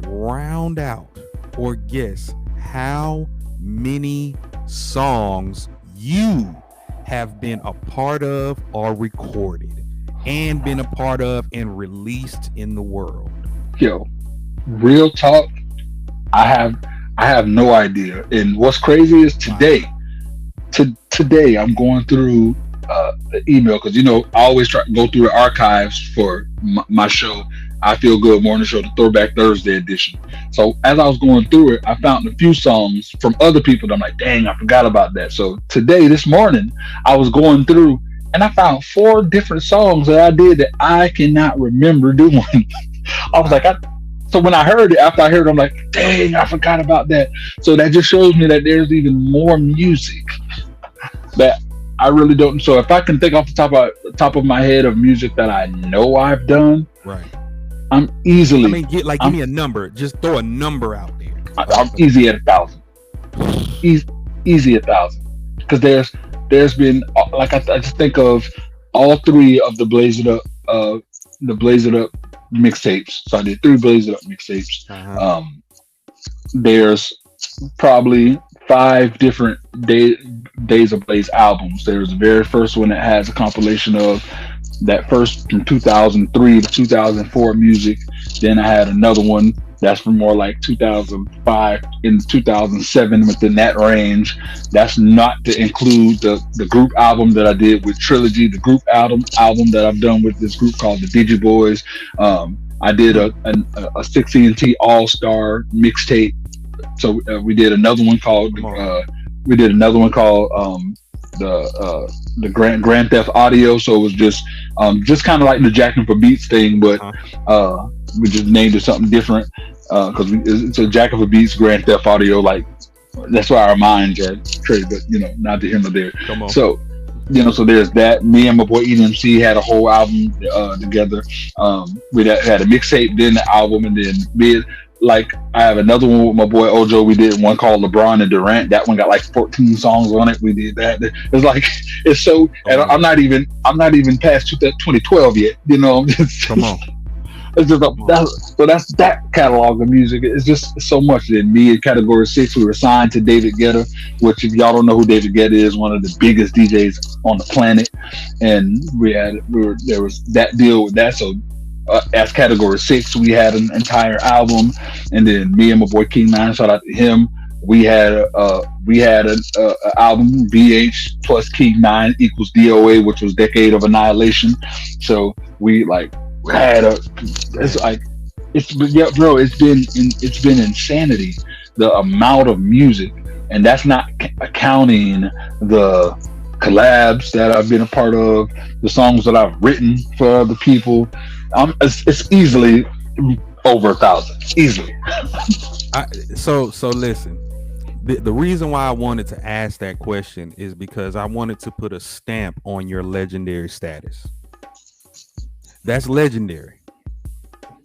round out or guess how many songs you have been a part of or recorded and been a part of and released in the world? Yo, real talk, I have no idea. And what's crazy is today I'm going through the email, because I always try to go through the archives for my show, I Feel Good Morning Show, the Throwback Thursday edition. So as I was going through it, I found a few songs from other people that I'm like, dang, I forgot about that. So this morning, I was going through and I found 4 different songs that I did that I cannot remember doing. I was like, so when I heard it, after I heard it, I'm like, dang, I forgot about that. So that just shows me that there's even more music that I really don't. So if I can think off the top of my head of music that I know I've done, right, I'm easily. I mean, give me a number. Just throw a number out there. I'm easy at 1,000. Easy at 1,000. Because there's been, like, I just think of all 3 of the Blaze It Up mixtapes. So I did 3 Blaze It Up mixtapes. Uh-huh. There's probably 5 different Days of Blaze albums. There's the very first one that has a compilation of that first from 2003 to 2004 music. Then I had another one that's from more like 2005 into 2007, within that range. That's not to include the group album that I did with Trilogy, the group album that I've done with this group called the Digi Boys. I did a 16T All-Star mixtape. So we did another one called the Grand Theft Audio. So it was just kind of like the Jacking for Beats thing, but we just named it something different because it's a Jacking for Beats Grand Theft Audio. Like, that's why our minds are traded, but not to here nor there. So so there's that. Me and my boy EMC had a whole album together. We had a mixtape, then the album, and then I have another one with my boy Ojo. We did one called LeBron and Durant. That one got like 14 songs on it. We did that. It's like, it's so, and I'm not even past 2012 yet. Come on. It's just that's that catalog of music. It's just so much. Then me in Category 6, we were signed to David Guetta, which, if y'all don't know who David Guetta is, one of the biggest DJs on the planet. And there was that deal with that. So as Category 6, we had an entire album, and then me and my boy King 9, shout out to him, we had an album, VH plus King 9 equals DOA, which was Decade of Annihilation. So we had it's been insanity, the amount of music, and that's not accounting the collabs that I've been a part of, the songs that I've written for other people. It's easily over 1,000, easily. So listen, the reason why I wanted to ask that question is because I wanted to put a stamp on your legendary status. That's legendary.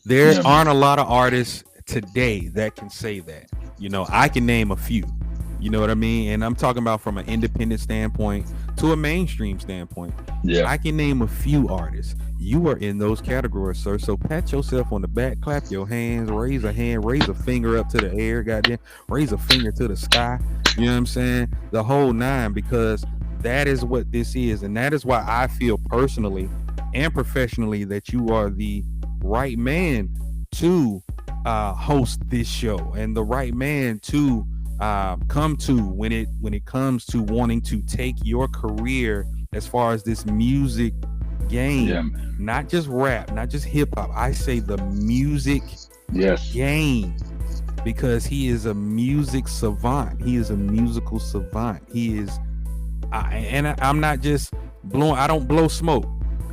There aren't a lot of artists today that can say that. I can name a few. You know what I mean? And I'm talking about from an independent standpoint to to a mainstream standpoint. Yeah. I can name a few artists. You are in those categories, sir. So pat yourself on the back, clap your hands, raise a hand, raise a finger up to the air, goddamn, raise a finger to the sky. You know what I'm saying? The whole nine, because that is what this is. And that is why I feel personally and professionally that you are the right man to host this show, and the right man to come to when it comes to wanting to take your career as far as this music game, not just rap, not just hip-hop. I say the music game, because he is a music savant. He is a musical savant. He is I'm not just blowing, I don't blow smoke,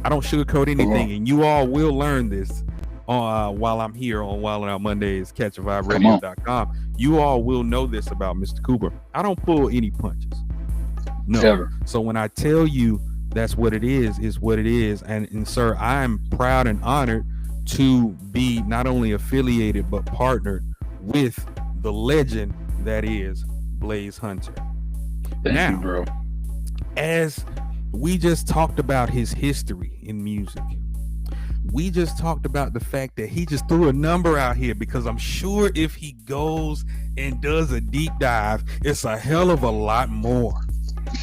I don't sugarcoat anything, and you all will learn this while I'm here on Wild Out Mondays, CatchAVibeRadio.com. You all will know this about Mr. Cooper. I don't pull any punches. No. Ever. So when I tell you that's what it is what it is. And sir, I'm proud and honored to be not only affiliated but partnered with the legend that is Blaze Hunter. Thank you, bro. As we just talked about his history in music, we just talked about the fact that he just threw a number out here, because I'm sure if he goes and does a deep dive, it's a hell of a lot more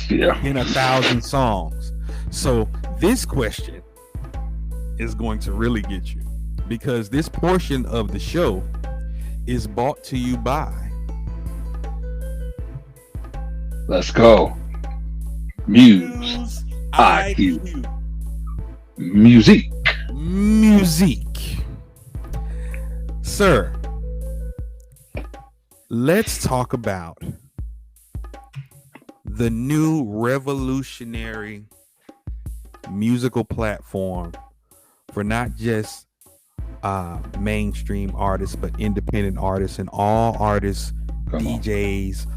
in 1,000 songs. So this question is going to really get you, because this portion of the show is brought to you by, let's go, Muse IQ. Music. Sir, let's talk about the new revolutionary musical platform for not just mainstream artists, but independent artists and all artists, DJs,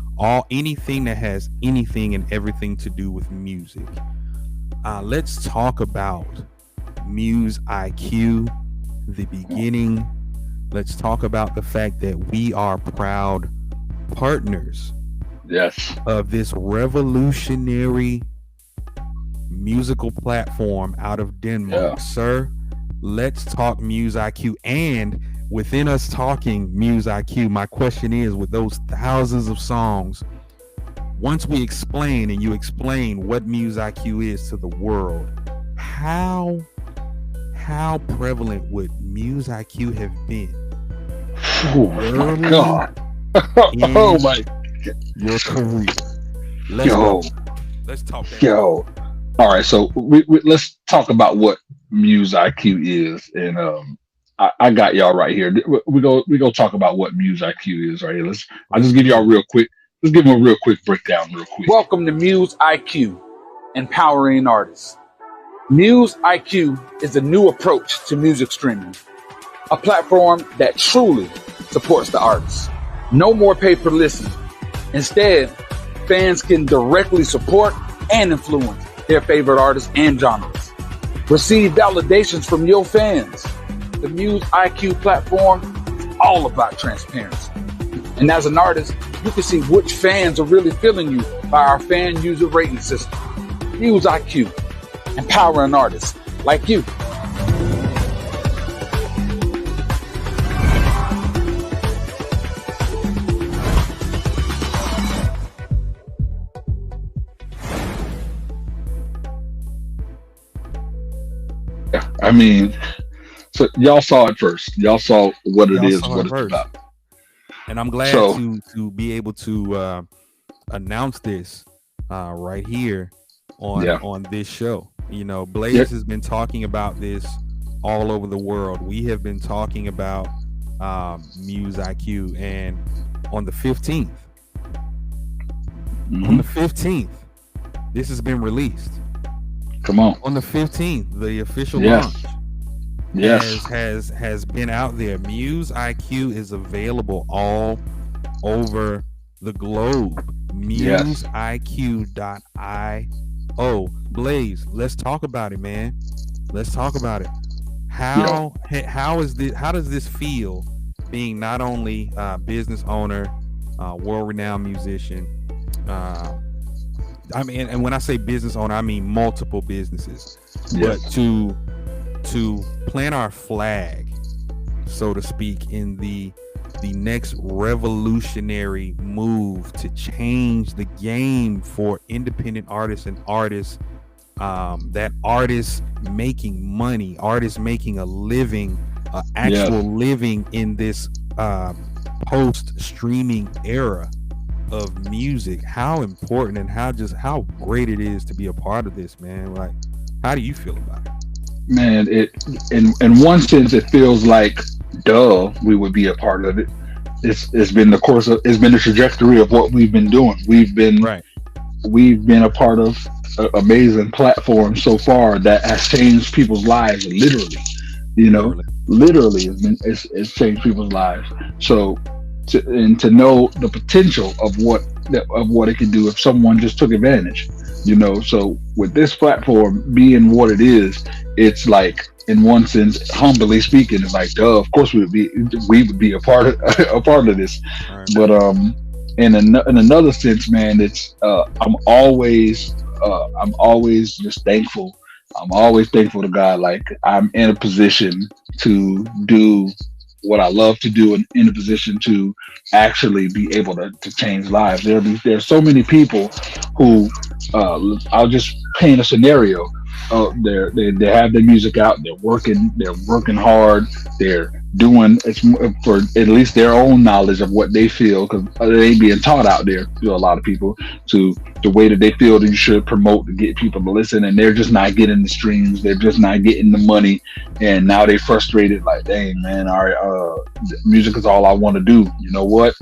anything that has anything and everything to do with music. Let's talk about Muse IQ, the beginning. Let's talk about the fact that we are proud partners of this revolutionary musical platform out of Denmark. Sir, let's talk Muse IQ. And within us talking Muse IQ, my question is, with those thousands of songs, once we explain and you explain what Muse IQ is to the world, how prevalent would Muse IQ have been? Oh my God. Oh my God. Your career. Let's talk that. All right, so we let's talk about what Muse IQ is, and I got y'all right here. We go talk about what Muse IQ is right here. I'll just give y'all real quick. Let's give them a real quick breakdown real quick. Welcome to Muse IQ, empowering artists. Muse IQ is a new approach to music streaming, a platform that truly supports the artists. No more pay-per-listen. Instead, fans can directly support and influence their favorite artists and genres. Receive validations from your fans. The Muse IQ platform is all about transparency. And as an artist, you can see which fans are really feeling you by our fan user rating system. Muse IQ, empowering artists like you. I mean, so y'all saw it first. Y'all saw what it is, what it's about. And I'm glad to be able to announce this right here on this show. You know, Blaze has been talking about this all over the world. We have been talking about Muse IQ, and on the 15th, this has been released. Come on the 15th, the official launch has been out there. Muse IQ is available all over the globe. MuseIQ.io. Blaze, let's talk about it, man. Let's talk about it. How does this feel, being not only a business owner, world-renowned musician, I mean, and when I say business owner, I mean multiple businesses. Yes. But to plant our flag, so to speak, in the next revolutionary move to change the game for independent artists and artists, that artists making money, artists making a living, actual living in this post streaming era of music. How important and how great it is to be a part of this, man. Like, how do you feel about it? Man, it in one sense it feels like we would be a part of it. It's been the trajectory of what we've been doing. We've been a part of an amazing platform so far that has changed people's lives, literally. Literally it's changed people's lives. So to know the potential of what it can do if someone just took advantage. So with this platform being what it is, it's like, in one sense, humbly speaking, it's like, of course we would be a part of this. Right. But in another sense, man, it's I'm always just thankful. I'm always thankful to God. Like, I'm in a position to do what I love to do, and in a position to actually be able to change lives. There's so many people who I'll just paint a scenario. They have their music out. They're working hard. They're doing it's for at least their own knowledge of what they feel, because they ain't being taught out there to a lot of people to the way that they feel that you should promote to get people to listen, and they're just not getting the streams. They're just not getting the money, and now they frustrated. Like, dang, man, all right, music is all I want to do. You know what?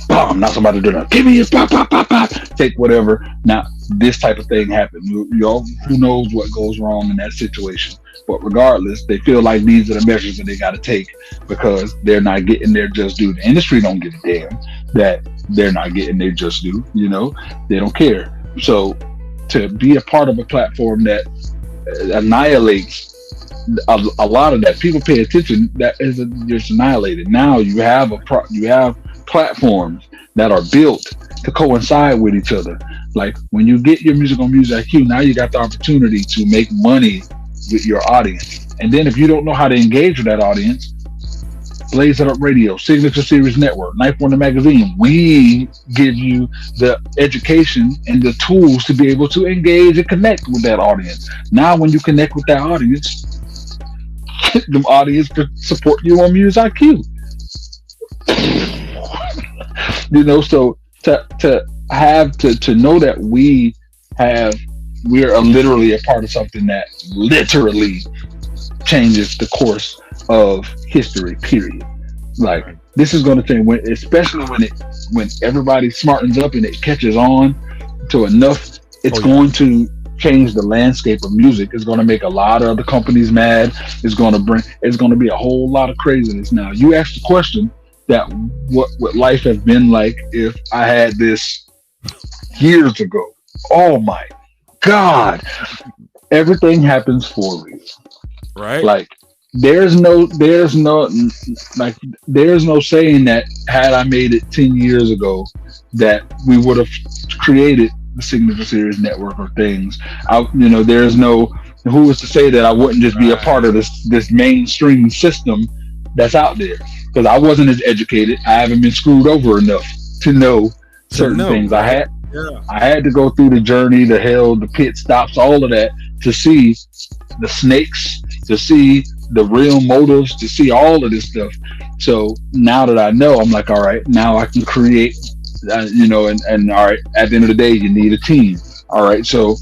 Boom! Now somebody doing that. Give me your pop, pop, pop, pop. Take whatever. Now this type of thing happens. Who knows what goes wrong in that situation? But regardless, they feel like these are the measures that they got to take because they're not getting their just due. The industry don't give a damn that they're not getting their just due. They don't care. So to be a part of a platform that annihilates a lot of that, people pay attention. That is just annihilated. Now you have platforms that are built to coincide with each other. Like, when you get your music on Music IQ, now you got the opportunity to make money with your audience. And then if you don't know how to engage with that audience, Blaze It Up Radio, Signature Series Network, Knife Wonder Magazine, we give you the education and the tools to be able to engage and connect with that audience. Now when you connect with that audience, the audience could support you on Music IQ. So to know that we're literally a part of something that literally changes the course of history, period. Like, this is going to change, especially when everybody smartens up and it catches on to enough. It's going to change the landscape of music. It's going to make a lot of other companies mad. It's going to be a whole lot of craziness. Now, you asked the question that what life has been like if I had this years ago. Oh my God. Everything happens for a reason. Right. Like, there's no saying that had I made it 10 years ago that we would have created the Signature Series network of things. There's no, who is to say that I wouldn't just be a part of this mainstream system that's out there. Because I wasn't as educated. I haven't been screwed over enough to know certain things. Right? I had to go through the journey, the hell, the pit stops, all of that to see the snakes, to see the real motives, to see all of this stuff. So now that I know, I'm like, all right, now I can create, and all right, at the end of the day, you need a team. All right, so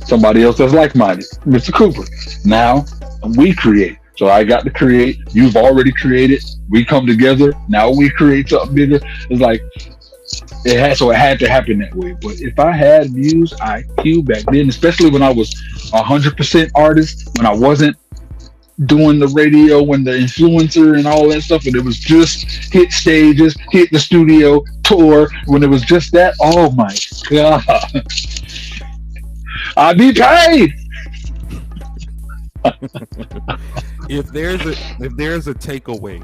somebody else that's like-minded, Mr. Cooper. Now we create. So I got to create. You've already created. We come together. Now we create something bigger. It's like it had to happen that way. But if I had Music IQ back then, especially when I was 100% artist, when I wasn't doing the radio, when the influencer and all that stuff, and it was just hit stages, hit the studio, tour, when it was just that, oh my God, I'd be paid. If there's a takeaway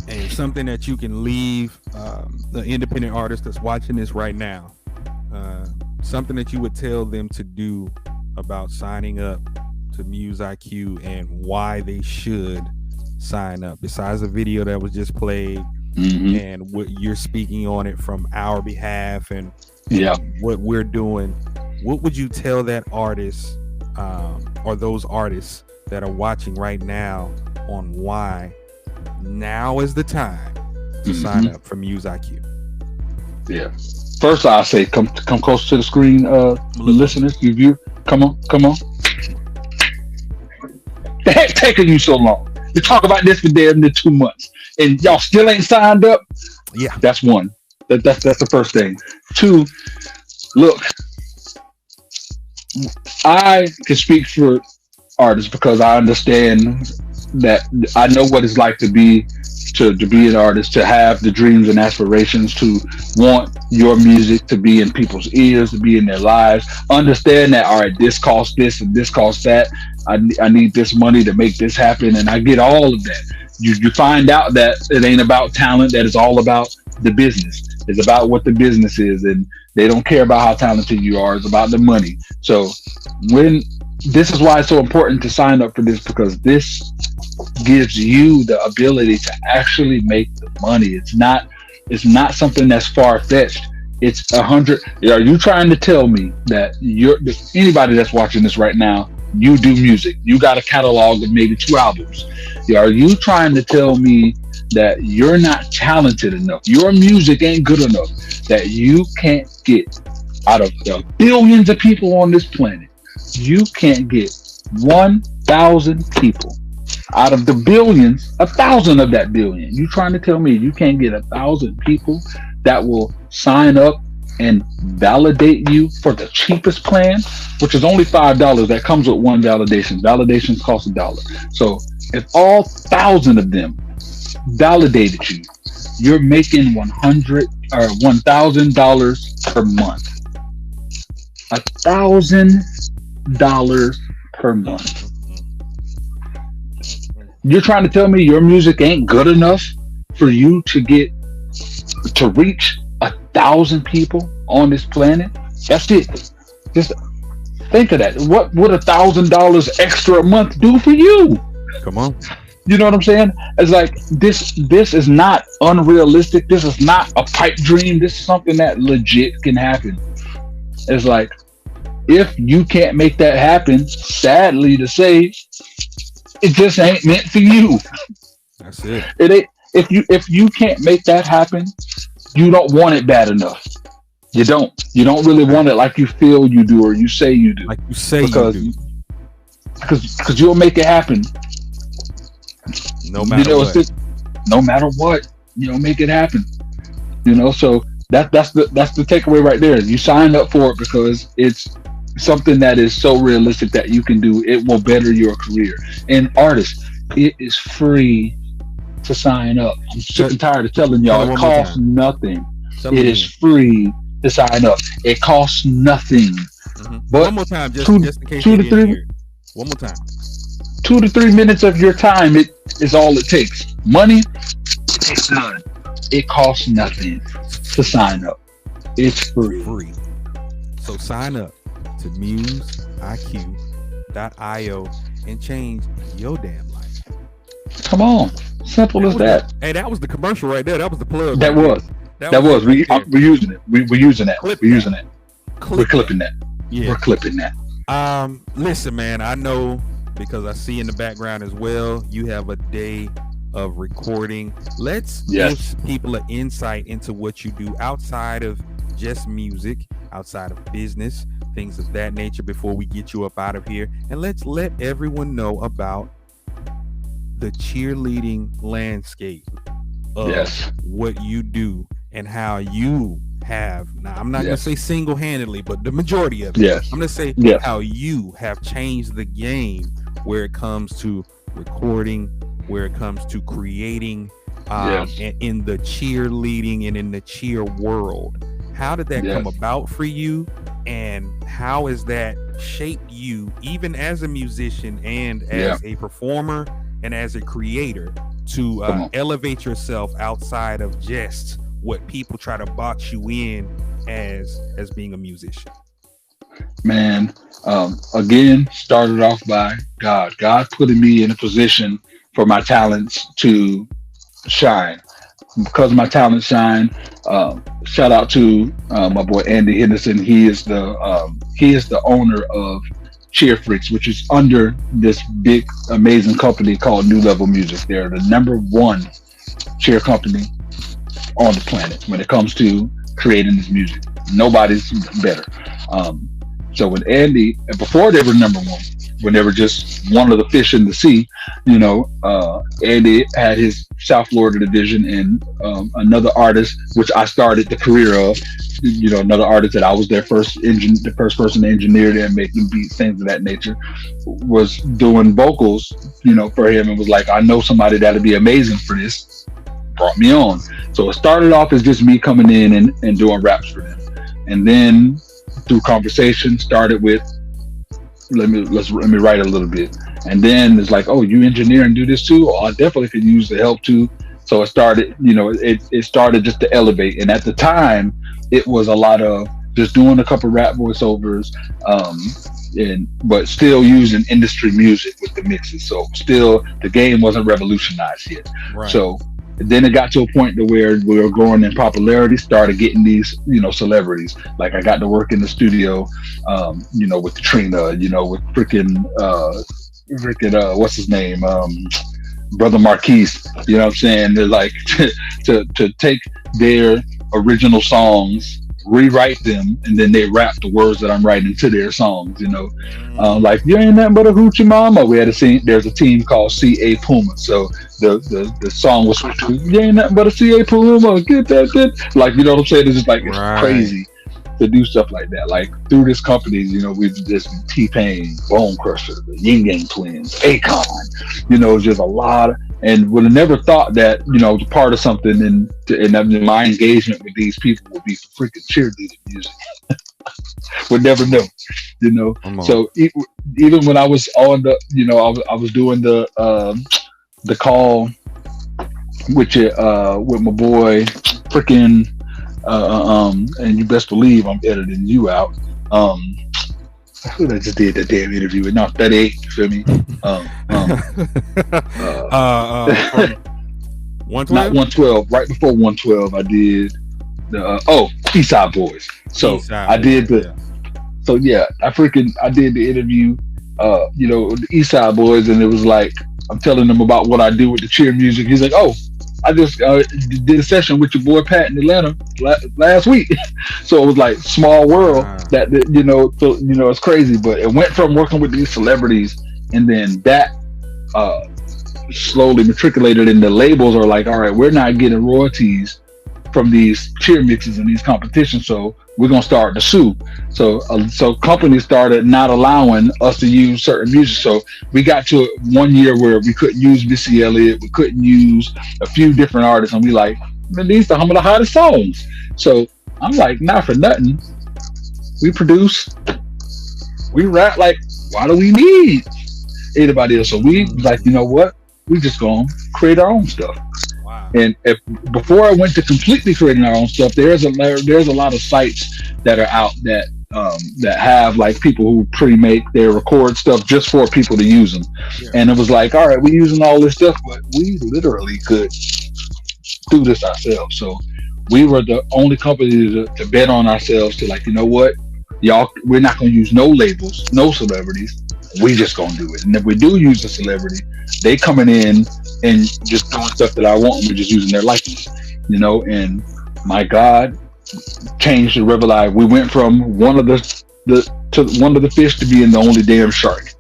and something that you can leave the independent artist that's watching this right now, something that you would tell them to do about signing up to Muse IQ and why they should sign up, besides the video that was just played, and what you're speaking on it from our behalf and what we're doing. What would you tell that artist or those artists that are watching right now on why now is the time to sign up for Muse IQ? Yeah. First, I say come close to the screen, listeners, review. Come on. The heck taking you so long? You talk about this for damn near 2 months, and y'all still ain't signed up. Yeah, that's one. That's the first thing. Two, look, I can speak for artists because I understand that. I know what it's like to be an artist, to have the dreams and aspirations, to want your music to be in people's ears, to be in their lives. Understand that, all right, this costs this and this costs that. I need this money to make this happen, and I get all of that. You find out that it ain't about talent, that it's all about the business. It's about what the business is, and they don't care about how talented you are. It's about the money. So this is why it's so important to sign up for this, because this gives you the ability to actually make the money. It's not something that's far-fetched. It's 100. Are you trying to tell me that anybody that's watching this right now, you do music, you got a catalog of maybe 2 albums? Are you trying to tell me that you're not talented enough, your music ain't good enough, that you can't get, out of the billions of people on this planet, you can't get 1,000 people out of the billions, 1,000 of that billion? You trying to tell me you can't get 1,000 people that will sign up and validate you for the cheapest plan, which is only $5? That comes with one validation. Validations cost $1. So if all 1,000 of them validated you, you're making $1,000 per month. $1,000 per month. You're trying to tell me your music ain't good enough for you to reach 1,000 people on this planet? That's it. Just think of that. What would $1,000 extra a month do for you? Come on. You know what I'm saying? It's like this is not unrealistic. This is not a pipe dream. This is something that legit can happen. It's like, if you can't make that happen, sadly to say, it just ain't meant for you. That's it. It ain't. If you can't make that happen, you don't want it bad enough. You don't really want it like you feel you do, or you say you do. Like you say you do. Because you'll make it happen. No matter what. No matter what, make it happen. So that's the takeaway right there. You sign up for it because it's something that is so realistic that you can do. It will better your career. And artists, it is free to sign up. I'm sick and tired of telling y'all it costs nothing. It is free to sign up. It costs nothing. But one more time, just in case you didn't hear it. One more time. 2 to 3 minutes of your time is all it takes. Money, it's none. It costs nothing to sign up. It's free. So sign up to museiq.io and change your damn life. Come on. Simple as that. Hey, that was the commercial right there. That was the plug. That was. We're using it. We're using that. We're using that. We're clipping that. Yeah. We're clipping that. Listen, man, I know, because I see in the background as well, you have a day of recording. Let's give people an insight into what you do outside of just music, outside of business, things of that nature, before we get you up out of here. And let's let everyone know about the cheerleading landscape of what you do and how you have, now I'm not going to say single-handedly, but the majority of it, I'm going to say how you have changed the game where it comes to recording, where it comes to creating, and in the cheerleading and in the cheer world. How did that come about for you, and how has that shaped you, even as a musician and as a performer and as a creator, to elevate yourself outside of just what people try to box you in as being a musician? Man, again, started off by God putting me in a position for my talents to shine. Because my talents shine, shout out to my boy Andy Henderson. He is the owner of Cheer Freaks, which is under this big amazing company called New Level Music. They're the number one cheer company on the planet when it comes to creating this music. Nobody's better. So when Andy, and before they were number one, when they were just one of the fish in the sea, Andy had his South Florida division, and another artist, which I started the career of, another artist that I was the first person to engineer them, make them beats, things of that nature, was doing vocals, for him, and was like, I know somebody that'll be amazing for this. Brought me on. So it started off as just me coming in and doing raps for them, and then through conversation started with, let me write a little bit, and then it's like, oh, you engineer and do this too? Oh, I definitely could use the help too. So it started, it started just to elevate. And at the time, it was a lot of just doing a couple rap voiceovers, but still using industry music with the mixes. So still, the game wasn't revolutionized yet. Right. So then it got to a point to where we were growing in popularity, started getting these, celebrities. Like I got to work in the studio, with Trina, with freaking, what's his name? Brother Marquise, you know what I'm saying? They're like to take their original songs, rewrite them, and then they rap the words that I'm writing to their songs, like you ain't nothing but a hoochie mama. We had there's a team called CA Puma, so the song was switched to you ain't nothing but a CA Puma, get that, like, you know what I'm saying? It's just like, it's crazy to do stuff like that. Like through this company, we've just T-Pain, Bone Crusher, the Yin Yang Twins, Akon, just a lot of, and would have never thought that, part of something and my engagement with these people would be freaking cheerleading music. Would never know, So even when I was on the, I was doing the call with my boy freaking, and you best believe I'm editing you out. Who I just did that damn interview with? No, 38. You feel me? 112. Not 112. Right before 112, I did the Eastside Boys. So Eastside, I did the. So yeah, I did the interview. The Eastside Boys, and it was like I'm telling them about what I do with the cheer music. He's like, oh, I just did a session with your boy Pat in Atlanta last week. So it was like small world that it's crazy. But it went from working with these celebrities, and then that slowly matriculated, and the labels are like, all right, we're not getting royalties from these cheer mixes and these competitions, so we're gonna start to sue. So companies started not allowing us to use certain music. So we got to one year where we couldn't use Missy Elliott, we couldn't use a few different artists, and we like, man, these are some of the hottest songs. So I'm like, not for nothing, we produce, we rap, like, why do we need anybody else? So we like, you know what? We just gonna create our own stuff. Wow. And before I went to completely creating our own stuff, there's a lot of sites that are out that have like people who pre-make their record stuff just for people to use them. Yeah. And it was like, all right, we're using all this stuff, but we literally could do this ourselves. So we were the only company to bet on ourselves to like, you know what, y'all, we're not gonna use no labels, no celebrities. We just gonna do it. And if we do use a celebrity, they coming in and just doing stuff that I want, and we're just using their likeness, and my God, changed the river life. We went from one of the fish to being the only damn shark.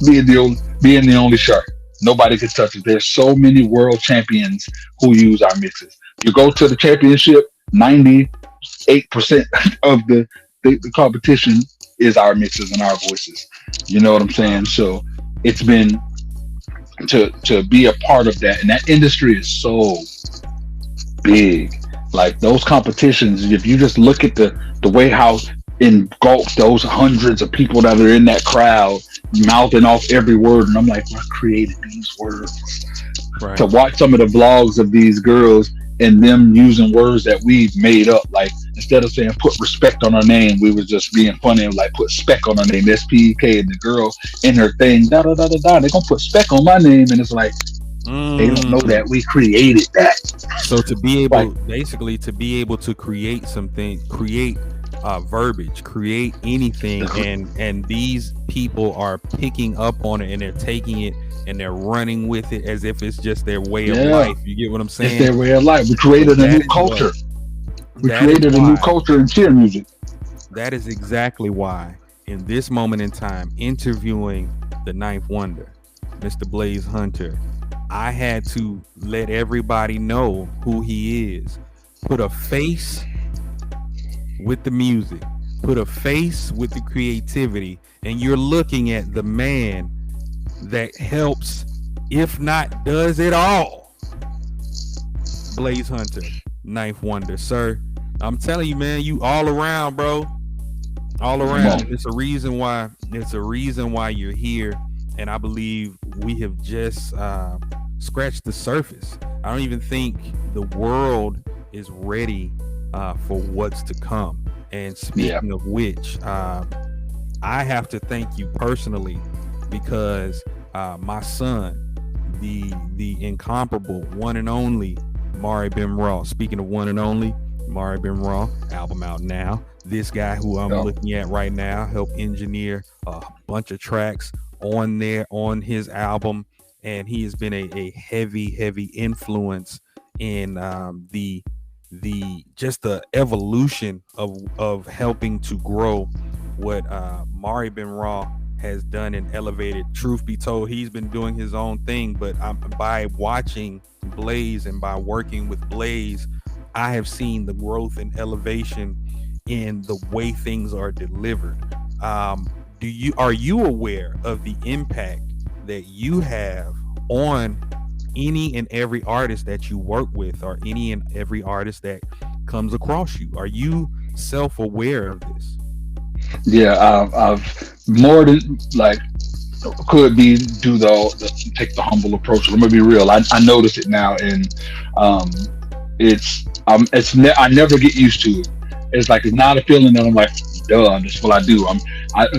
being the only shark. Nobody could touch it. There's so many world champions who use our mixes. You go to the championship, 98% of the competition is our mixes and our voices. You know what I'm saying? So it's been to be a part of that, and that industry is so big. Like those competitions, if you just look at the way how engulfed those hundreds of people that are in that crowd, mouthing off every word, and I'm like, I created these words. Right. To watch some of the vlogs of these girls and them using words that we made up. Like instead of saying put respect on her name, we was just being funny and like put spec on her name, SPEK, and the girl in her thing, da da da da da. They're gonna put spec on my name, and it's like they don't know that we created that. So to be able, basically, to be able to create something, create verbiage, create anything, and these people are picking up on it and they're taking it and they're running with it as if it's just their way of life. You get what I'm saying? It's their way of life. We created a new culture. We created a new culture in cheer music. That is exactly why, in this moment in time, interviewing the Ninth Wonder, Mr. Blaze Hunter, I had to let everybody know who he is. Put a face with the music, put a face with the creativity, and you're looking at the man that helps, if not does it all. Blaze Hunter, Ninth Wonder, sir. I'm telling you, man, you all around, bro. All around. It's a reason why you're here, and I believe we have just scratched the surface. I don't even think the world is ready for what's to come. And speaking of which, I have to thank you personally, because my son, the incomparable one and only Mari Ben Raw. Speaking of one and only, Mari Ben Raw, album out now. This guy who I'm looking at right now helped engineer a bunch of tracks on his album, and he has been a heavy influence in the evolution of helping to grow what Mari Ben Raw has done and elevated. Truth be told, he's been doing his own thing, but by watching Blaze and by working with Blaze, I have seen the growth and elevation in the way things are delivered. Are you aware of the impact that you have on any and every artist that you work with, or any and every artist that comes across you? Are you self-aware of this? Yeah, I've more than like could be do take the humble approach. I'm gonna be real. I notice it now, and I never get used to it. It's like it's not a feeling that I'm like, duh, that's what I do.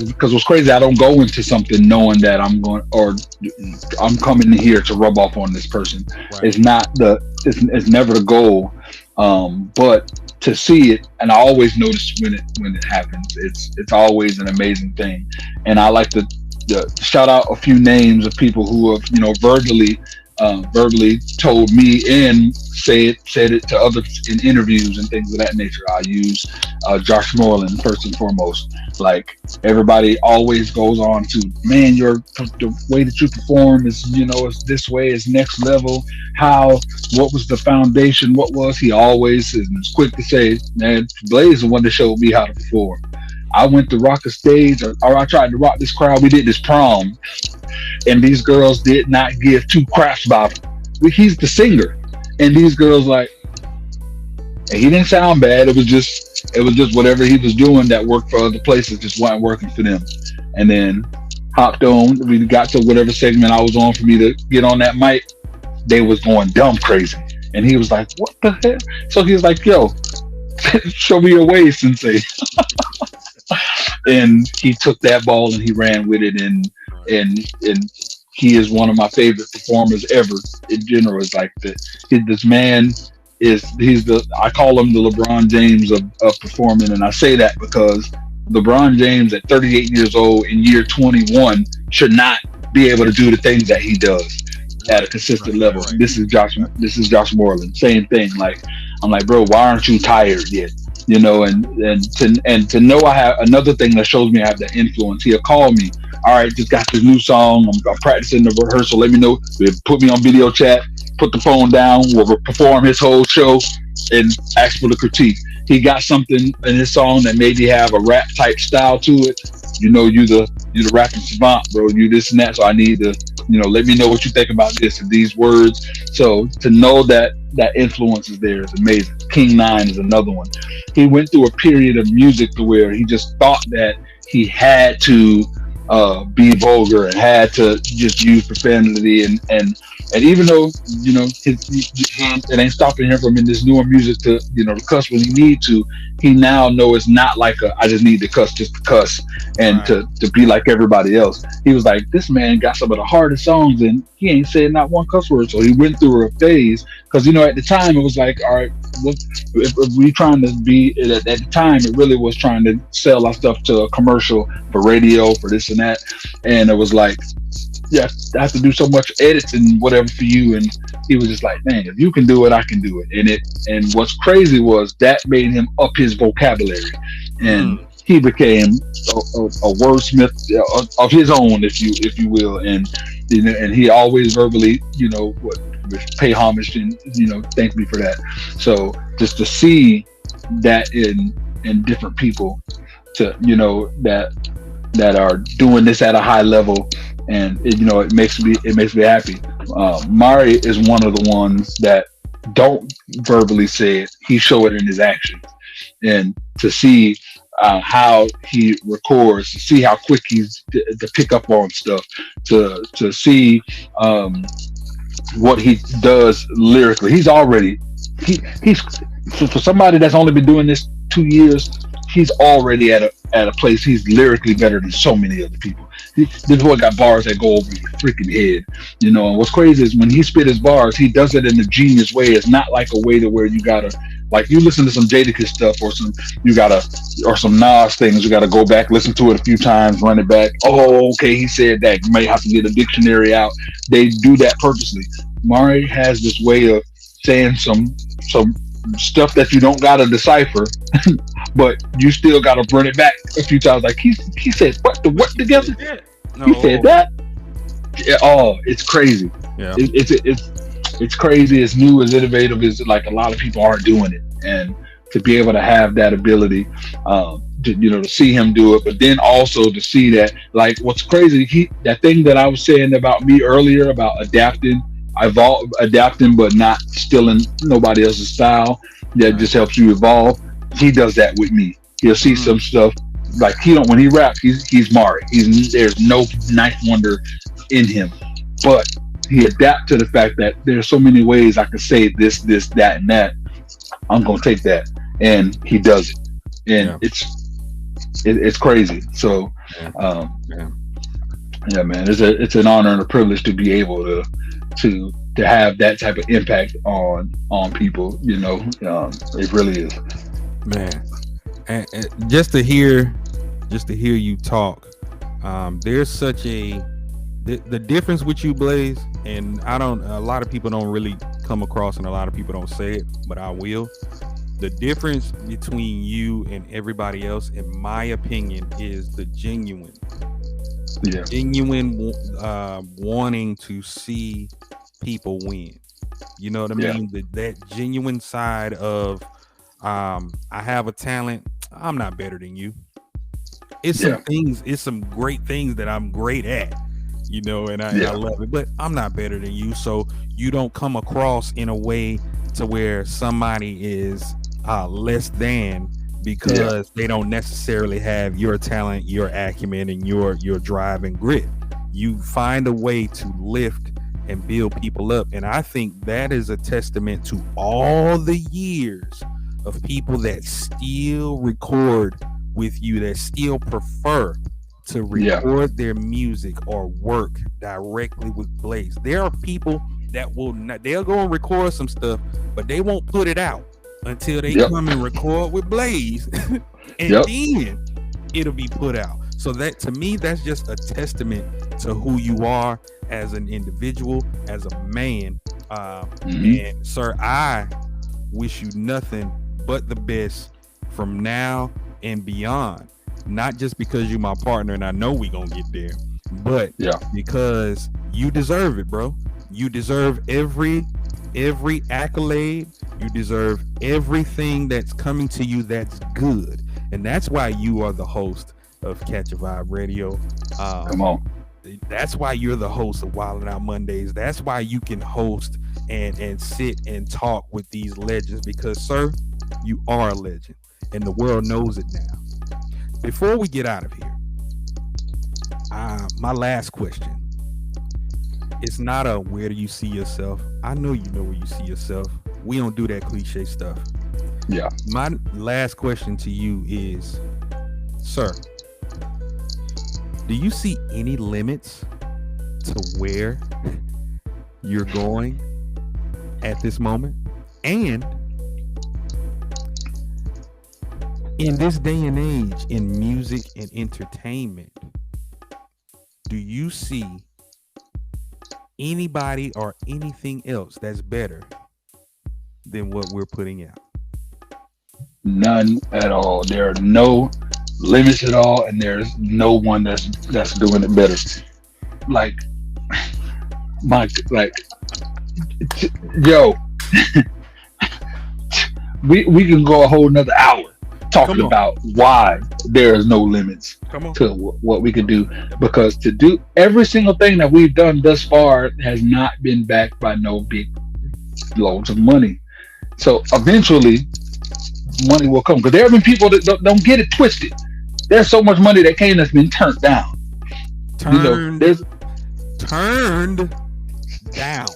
Because what's crazy, I don't go into something knowing that I'm coming in here to rub off on this person. Right. It's never the goal. But to see it, and I always notice when it happens, it's always an amazing thing. And I like to shout out a few names of people who have, verbally told me and said it to others in interviews and things of that nature. I use Josh Moreland first and foremost. Like everybody always goes on to, man, the way that you perform is, it's this way, it's next level. What was the foundation? What was he always is quick to say, man, Blaze is the one that showed me how to perform. I went to rock a stage, or I tried to rock this crowd. We did this prom, and these girls did not give two craps about him. He's the singer, and these girls and he didn't sound bad. It was just whatever he was doing that worked for other places just wasn't working for them. And then hopped on. We got to whatever segment I was on for me to get on that mic. They was going dumb crazy, and he was like, "What the hell?" So he was like, "Yo, show me your ways, sensei." And he took that ball and he ran with it, and he is one of my favorite performers ever in general. Is like this man I call him the LeBron James of performing, and I say that because LeBron James at 38 years old in year 21 should not be able to do the things that he does at a consistent level. Right. This is Josh Moreland. Same thing. Like I'm like, bro, why aren't you tired yet? And to know I have another thing that shows me I have that influence. He'll call me. All right, just got this new song. I'm practicing the rehearsal. Let me know. Put me on video chat. Put the phone down. We'll perform his whole show and ask for the critique. He got something in his song that maybe have a rap type style to it. You the rapping savant, bro. You this and that. So I need to, let me know what you think about this and these words. So to know that influence is there is amazing. King 9 is another one. He went through a period of music to where he just thought that he had to be vulgar and had to just use profanity and And even though, it ain't stopping him from in this newer music to, to cuss when he need to, he now know it's not like I just need to cuss just to cuss and Right. to be like everybody else. He was like, this man got some of the hardest songs and he ain't said not one cuss word. So he went through a phase because, at the time it was like, all right, what, if we trying to be at the time, it really was trying to sell our stuff to a commercial for radio, for this and that. And it was like, yeah, I have to do so much edits and whatever for you. And he was just like, man, if you can do it, I can do it. And what's crazy was that made him up his vocabulary, and he became a wordsmith of his own, if you will. And and he always verbally, pay homage and thank me for that. So just to see that in different people, to that are doing this at a high level, and it makes me happy. Mari is one of the ones that don't verbally say it; he show it in his actions, and to see how he records, to see how quick he's to pick up on stuff, to see what he does lyrically. He's for somebody that's only been doing this 2 years. He's already at a place. He's lyrically better than so many other people. This boy got bars that go over your freaking head, And what's crazy is when he spit his bars, he does it in a genius way. It's not like a way to where you gotta, like, you listen to some Jadakiss stuff or some Nas things. You gotta go back, listen to it a few times, run it back. Oh, okay, he said that. You may have to get a dictionary out. They do that purposely. Mari has this way of saying some stuff that you don't gotta decipher, but you still gotta run it back a few times. Like he said, what together? No. He said that. Yeah, oh, it's crazy. Yeah. It's crazy. It's new. It's innovative. It's like a lot of people aren't doing it, and to be able to have that ability, to see him do it, but then also to see that, like, what's crazy, that thing that I was saying about me earlier about adapting, but not stealing nobody else's style. That just helps you evolve. He does that with me. He'll see some stuff like when he raps, he's Mari. There's no ninth wonder in him, but he adapt to the fact that there's so many ways I can say this, that, and that. I'm gonna take that, and he does it, and it's crazy. So, yeah, man, it's an honor and a privilege to be able to have that type of impact on people. It really is, man. And just to hear you talk, there's such the difference with you, Blaze, and a lot of people don't really come across, and a lot of people don't say it, but I will. The difference between you and everybody else, in my opinion, is the genuine wanting to see people win. You know what I mean? That genuine side of I have a talent. I'm not better than you. It's some great things that I'm great at, and I love it, but I'm not better than you. So you don't come across in a way to where somebody is less than because they don't necessarily have your talent, your acumen, and your drive and grit. You find a way to lift and build people up. And I think that is a testament to all the years of people that still record with you, that still prefer to record their music or work directly with Blaze. There are people that they'll go and record some stuff, but they won't put it out until they come and record with Blaze and then it'll be put out. So that, to me, that's just a testament to who you are as an individual, as a man. And sir, I wish you nothing but the best from now and beyond. Not just because you're my partner and I know we gonna get there, but because you deserve it, bro. You deserve every accolade. You deserve everything that's coming to you that's good. And that's why you are the host of Catch a Vibe Radio. Come on. That's why you're the host of WILDN Out Mondays. That's why you can host and sit and talk with these legends, because, sir, you are a legend and the world knows it now. Before we get out of here, my last question. It's not a where do you see yourself. I know you know where you see yourself. We don't do that cliche stuff. Yeah. My last question to you is, sir, do you see any limits to where you're going at this moment? And in this day and age, in music and entertainment, do you see anybody or anything else that's better than what we're putting out? None at all. There are no limits at all, and there's no one that's doing it better. Like, like, yo, we can go a whole nother hour talking about why there is no limits to what we can do, because to do every single thing that we've done thus far has not been backed by no big loads of money. So eventually money will come, because there have been people that don't get it twisted. There's so much money that came that's been turned down. Turned down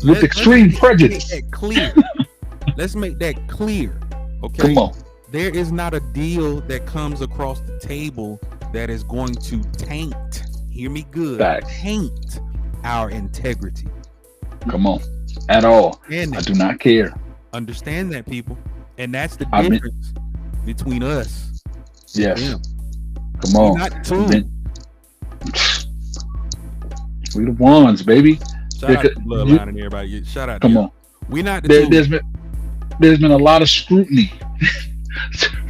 with extreme prejudice. Let's make that clear. Okay. Come on. There is not a deal that comes across the table that is going to taint, hear me good, taint our integrity. Come on. At all. I do not care. Understand that, people. And that's the difference between us. Yes. And them. Come on. We're not two. We the ones, baby. Shout out to Bloodline and everybody. Shout out to Come you. on. We're not the two. There's been a lot of scrutiny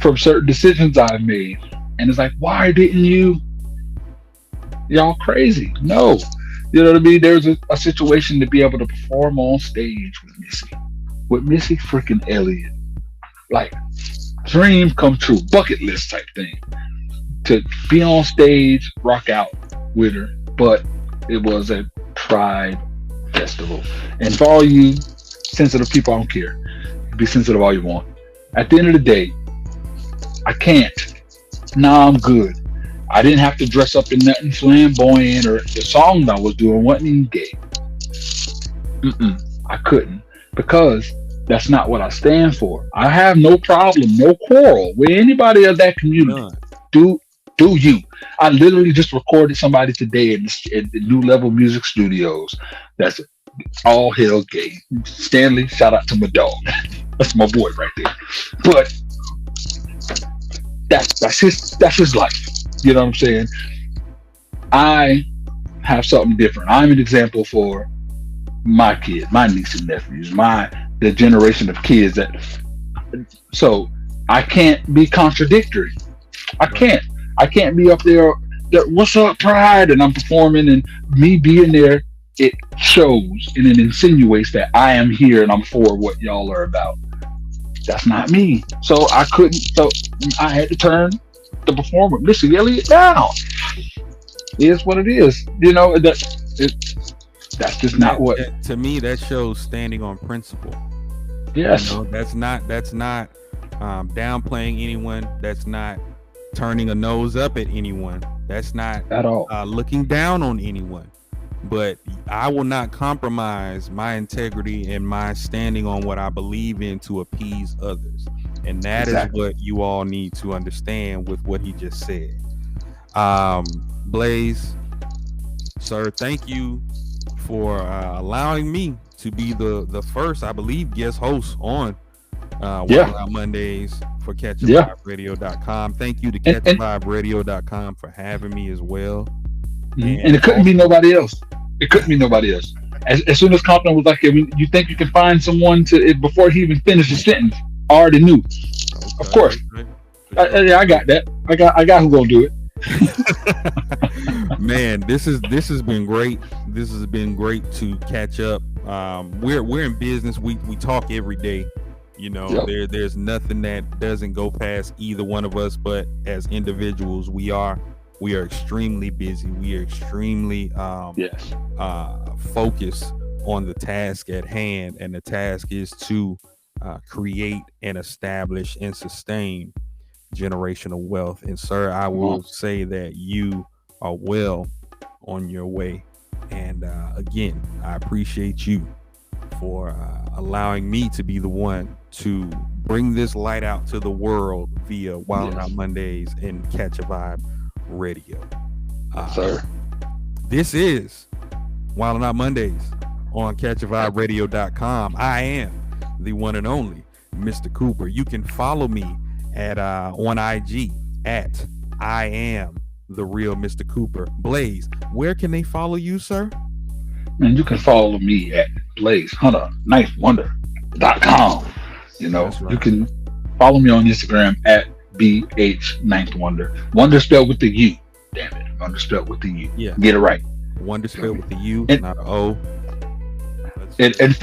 from certain decisions I've made, and it's like, why didn't y'all crazy? No, you know what I mean. There's a situation to be able to perform on stage with Missy freaking Elliott, like dream come true, bucket list type thing, to be on stage, rock out with her. But it was a Pride festival, and for all you sensitive people, I don't care. Be sensitive all you want. At the end of the day, I can't. Nah, I'm good. I didn't have to dress up in nothing flamboyant, or the song I was doing wasn't even gay. I couldn't, because that's not what I stand for. I have no problem, no quarrel with anybody of that community. Do you? I literally just recorded somebody today in the New Level Music Studios. That's all hell gay. Stanley, shout out to my dog. That's my boy right there. But that's his life. You know what I'm saying? I have something different. I'm an example for my kids, my nieces and nephews, the generation of kids so I can't be contradictory. I can't be up there, what's up, Pride, and I'm performing, and me being there, it shows and it insinuates that I am here and I'm for what y'all are about. That's not me. So I had to turn the performer, Missy Elliott, down. It is what it is. You know, that's just not what. To me, that shows standing on principle. Yes. You know, that's not downplaying anyone. That's not turning a nose up at anyone. That's not at all looking down on anyone. But I will not compromise my integrity and my standing on what I believe in to appease others. And that is what you all need to understand with what he just said. Blaze, sir, thank you for allowing me to be the first, I believe, guest host on Wild Out Mondays for CatchAVibeRadio.com. Thank you to CatchAVibeRadio.com for having me as well. And it couldn't be nobody else. It couldn't be nobody else. As soon as Compton was like, you think you can find someone before he even finished his sentence, I already knew. Okay, of course. Okay. I got that. I got who gonna do it. Man, this has been great. This has been great to catch up. We're in business. We talk every day. You know, there's nothing that doesn't go past either one of us. But as individuals, we are extremely busy. We are extremely focused on the task at hand, and the task is to create and establish and sustain generational wealth. And sir, I will say that you are well on your way And again, I appreciate you for allowing me to be the one to bring this light out to the world via Wild Out Mondays and Catch a Vibe Radio. Sir. This is Wild Out Mondays on CatchAVibeRadio.com. I am the one and only Mr. Cooper. You can follow me at on IG at I am the real Mr. Cooper. Blaze, where can they follow you, sir? Man, you can follow me at BlazeHunterKnifeWonder.com. You know, That's right. You can follow me on Instagram at BH9thWonder. Wonder spelled with the U. Damn it. Wonder spelled with the U. Yeah. Get it right. Wonder spelled with the U, And- not an O. And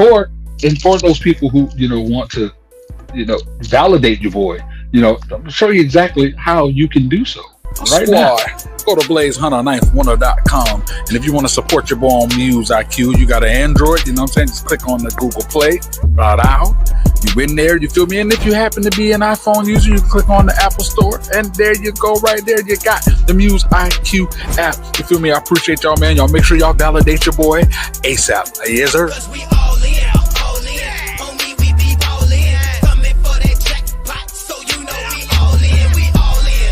for those people who, you know, want to, you know, validate your boy, you know, I'm gonna show you exactly how you can do so. Right now. Squad, go to BlazeHunterKnifeWonder.com, and if you want to support your boy on Muse IQ, you got an Android, you know what I'm saying? Just click on the Google Play, right out. You in there, you feel me? And if you happen to be an iPhone user, you click on the Apple Store, and there you go, right there. You got the Muse IQ app. You feel me? I appreciate y'all, man. Y'all make sure y'all validate your boy ASAP. Yes, sir. Cause we all in, homie, we be ballin'. Coming for that jackpot, so you know we all in. We all in.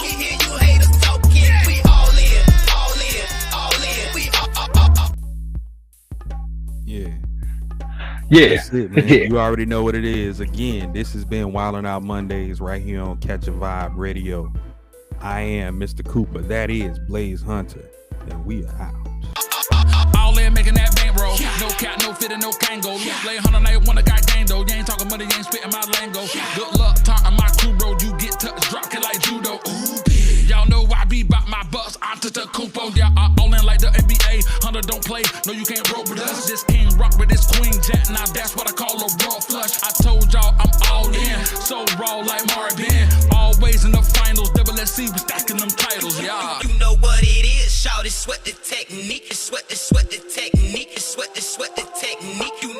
We hear you haters talking. We all in. We all. Yeah. Yeah. That's it, man. Yeah. You already know what it is. Again, this has been Wildin' Out Mondays right here on Catch a Vibe Radio. I am Mr. Cooper. That is Blaze Hunter. And we are out. All in making that bank roll. No cap, no fit, and no Kango. Play 100 night, one got gang though. You ain't talking money, you ain't spitting my lingo. Good luck, talking my crew, bro. You get touched, drop it like judo. Ooh, y'all know I be about my bus. I'm to the Kumpo. Yeah, I all in like the NBA. Hunter don't play. No, you can't roll with us. This king rock with this queen jack. Now that's what I call a raw flush. I told y'all I'm all in. So raw like Marvin. Always in the finals. WSC was stacking them titles. Yeah. You know what it is, shout it, sweat the technique, sweat the technique, sweat the technique, you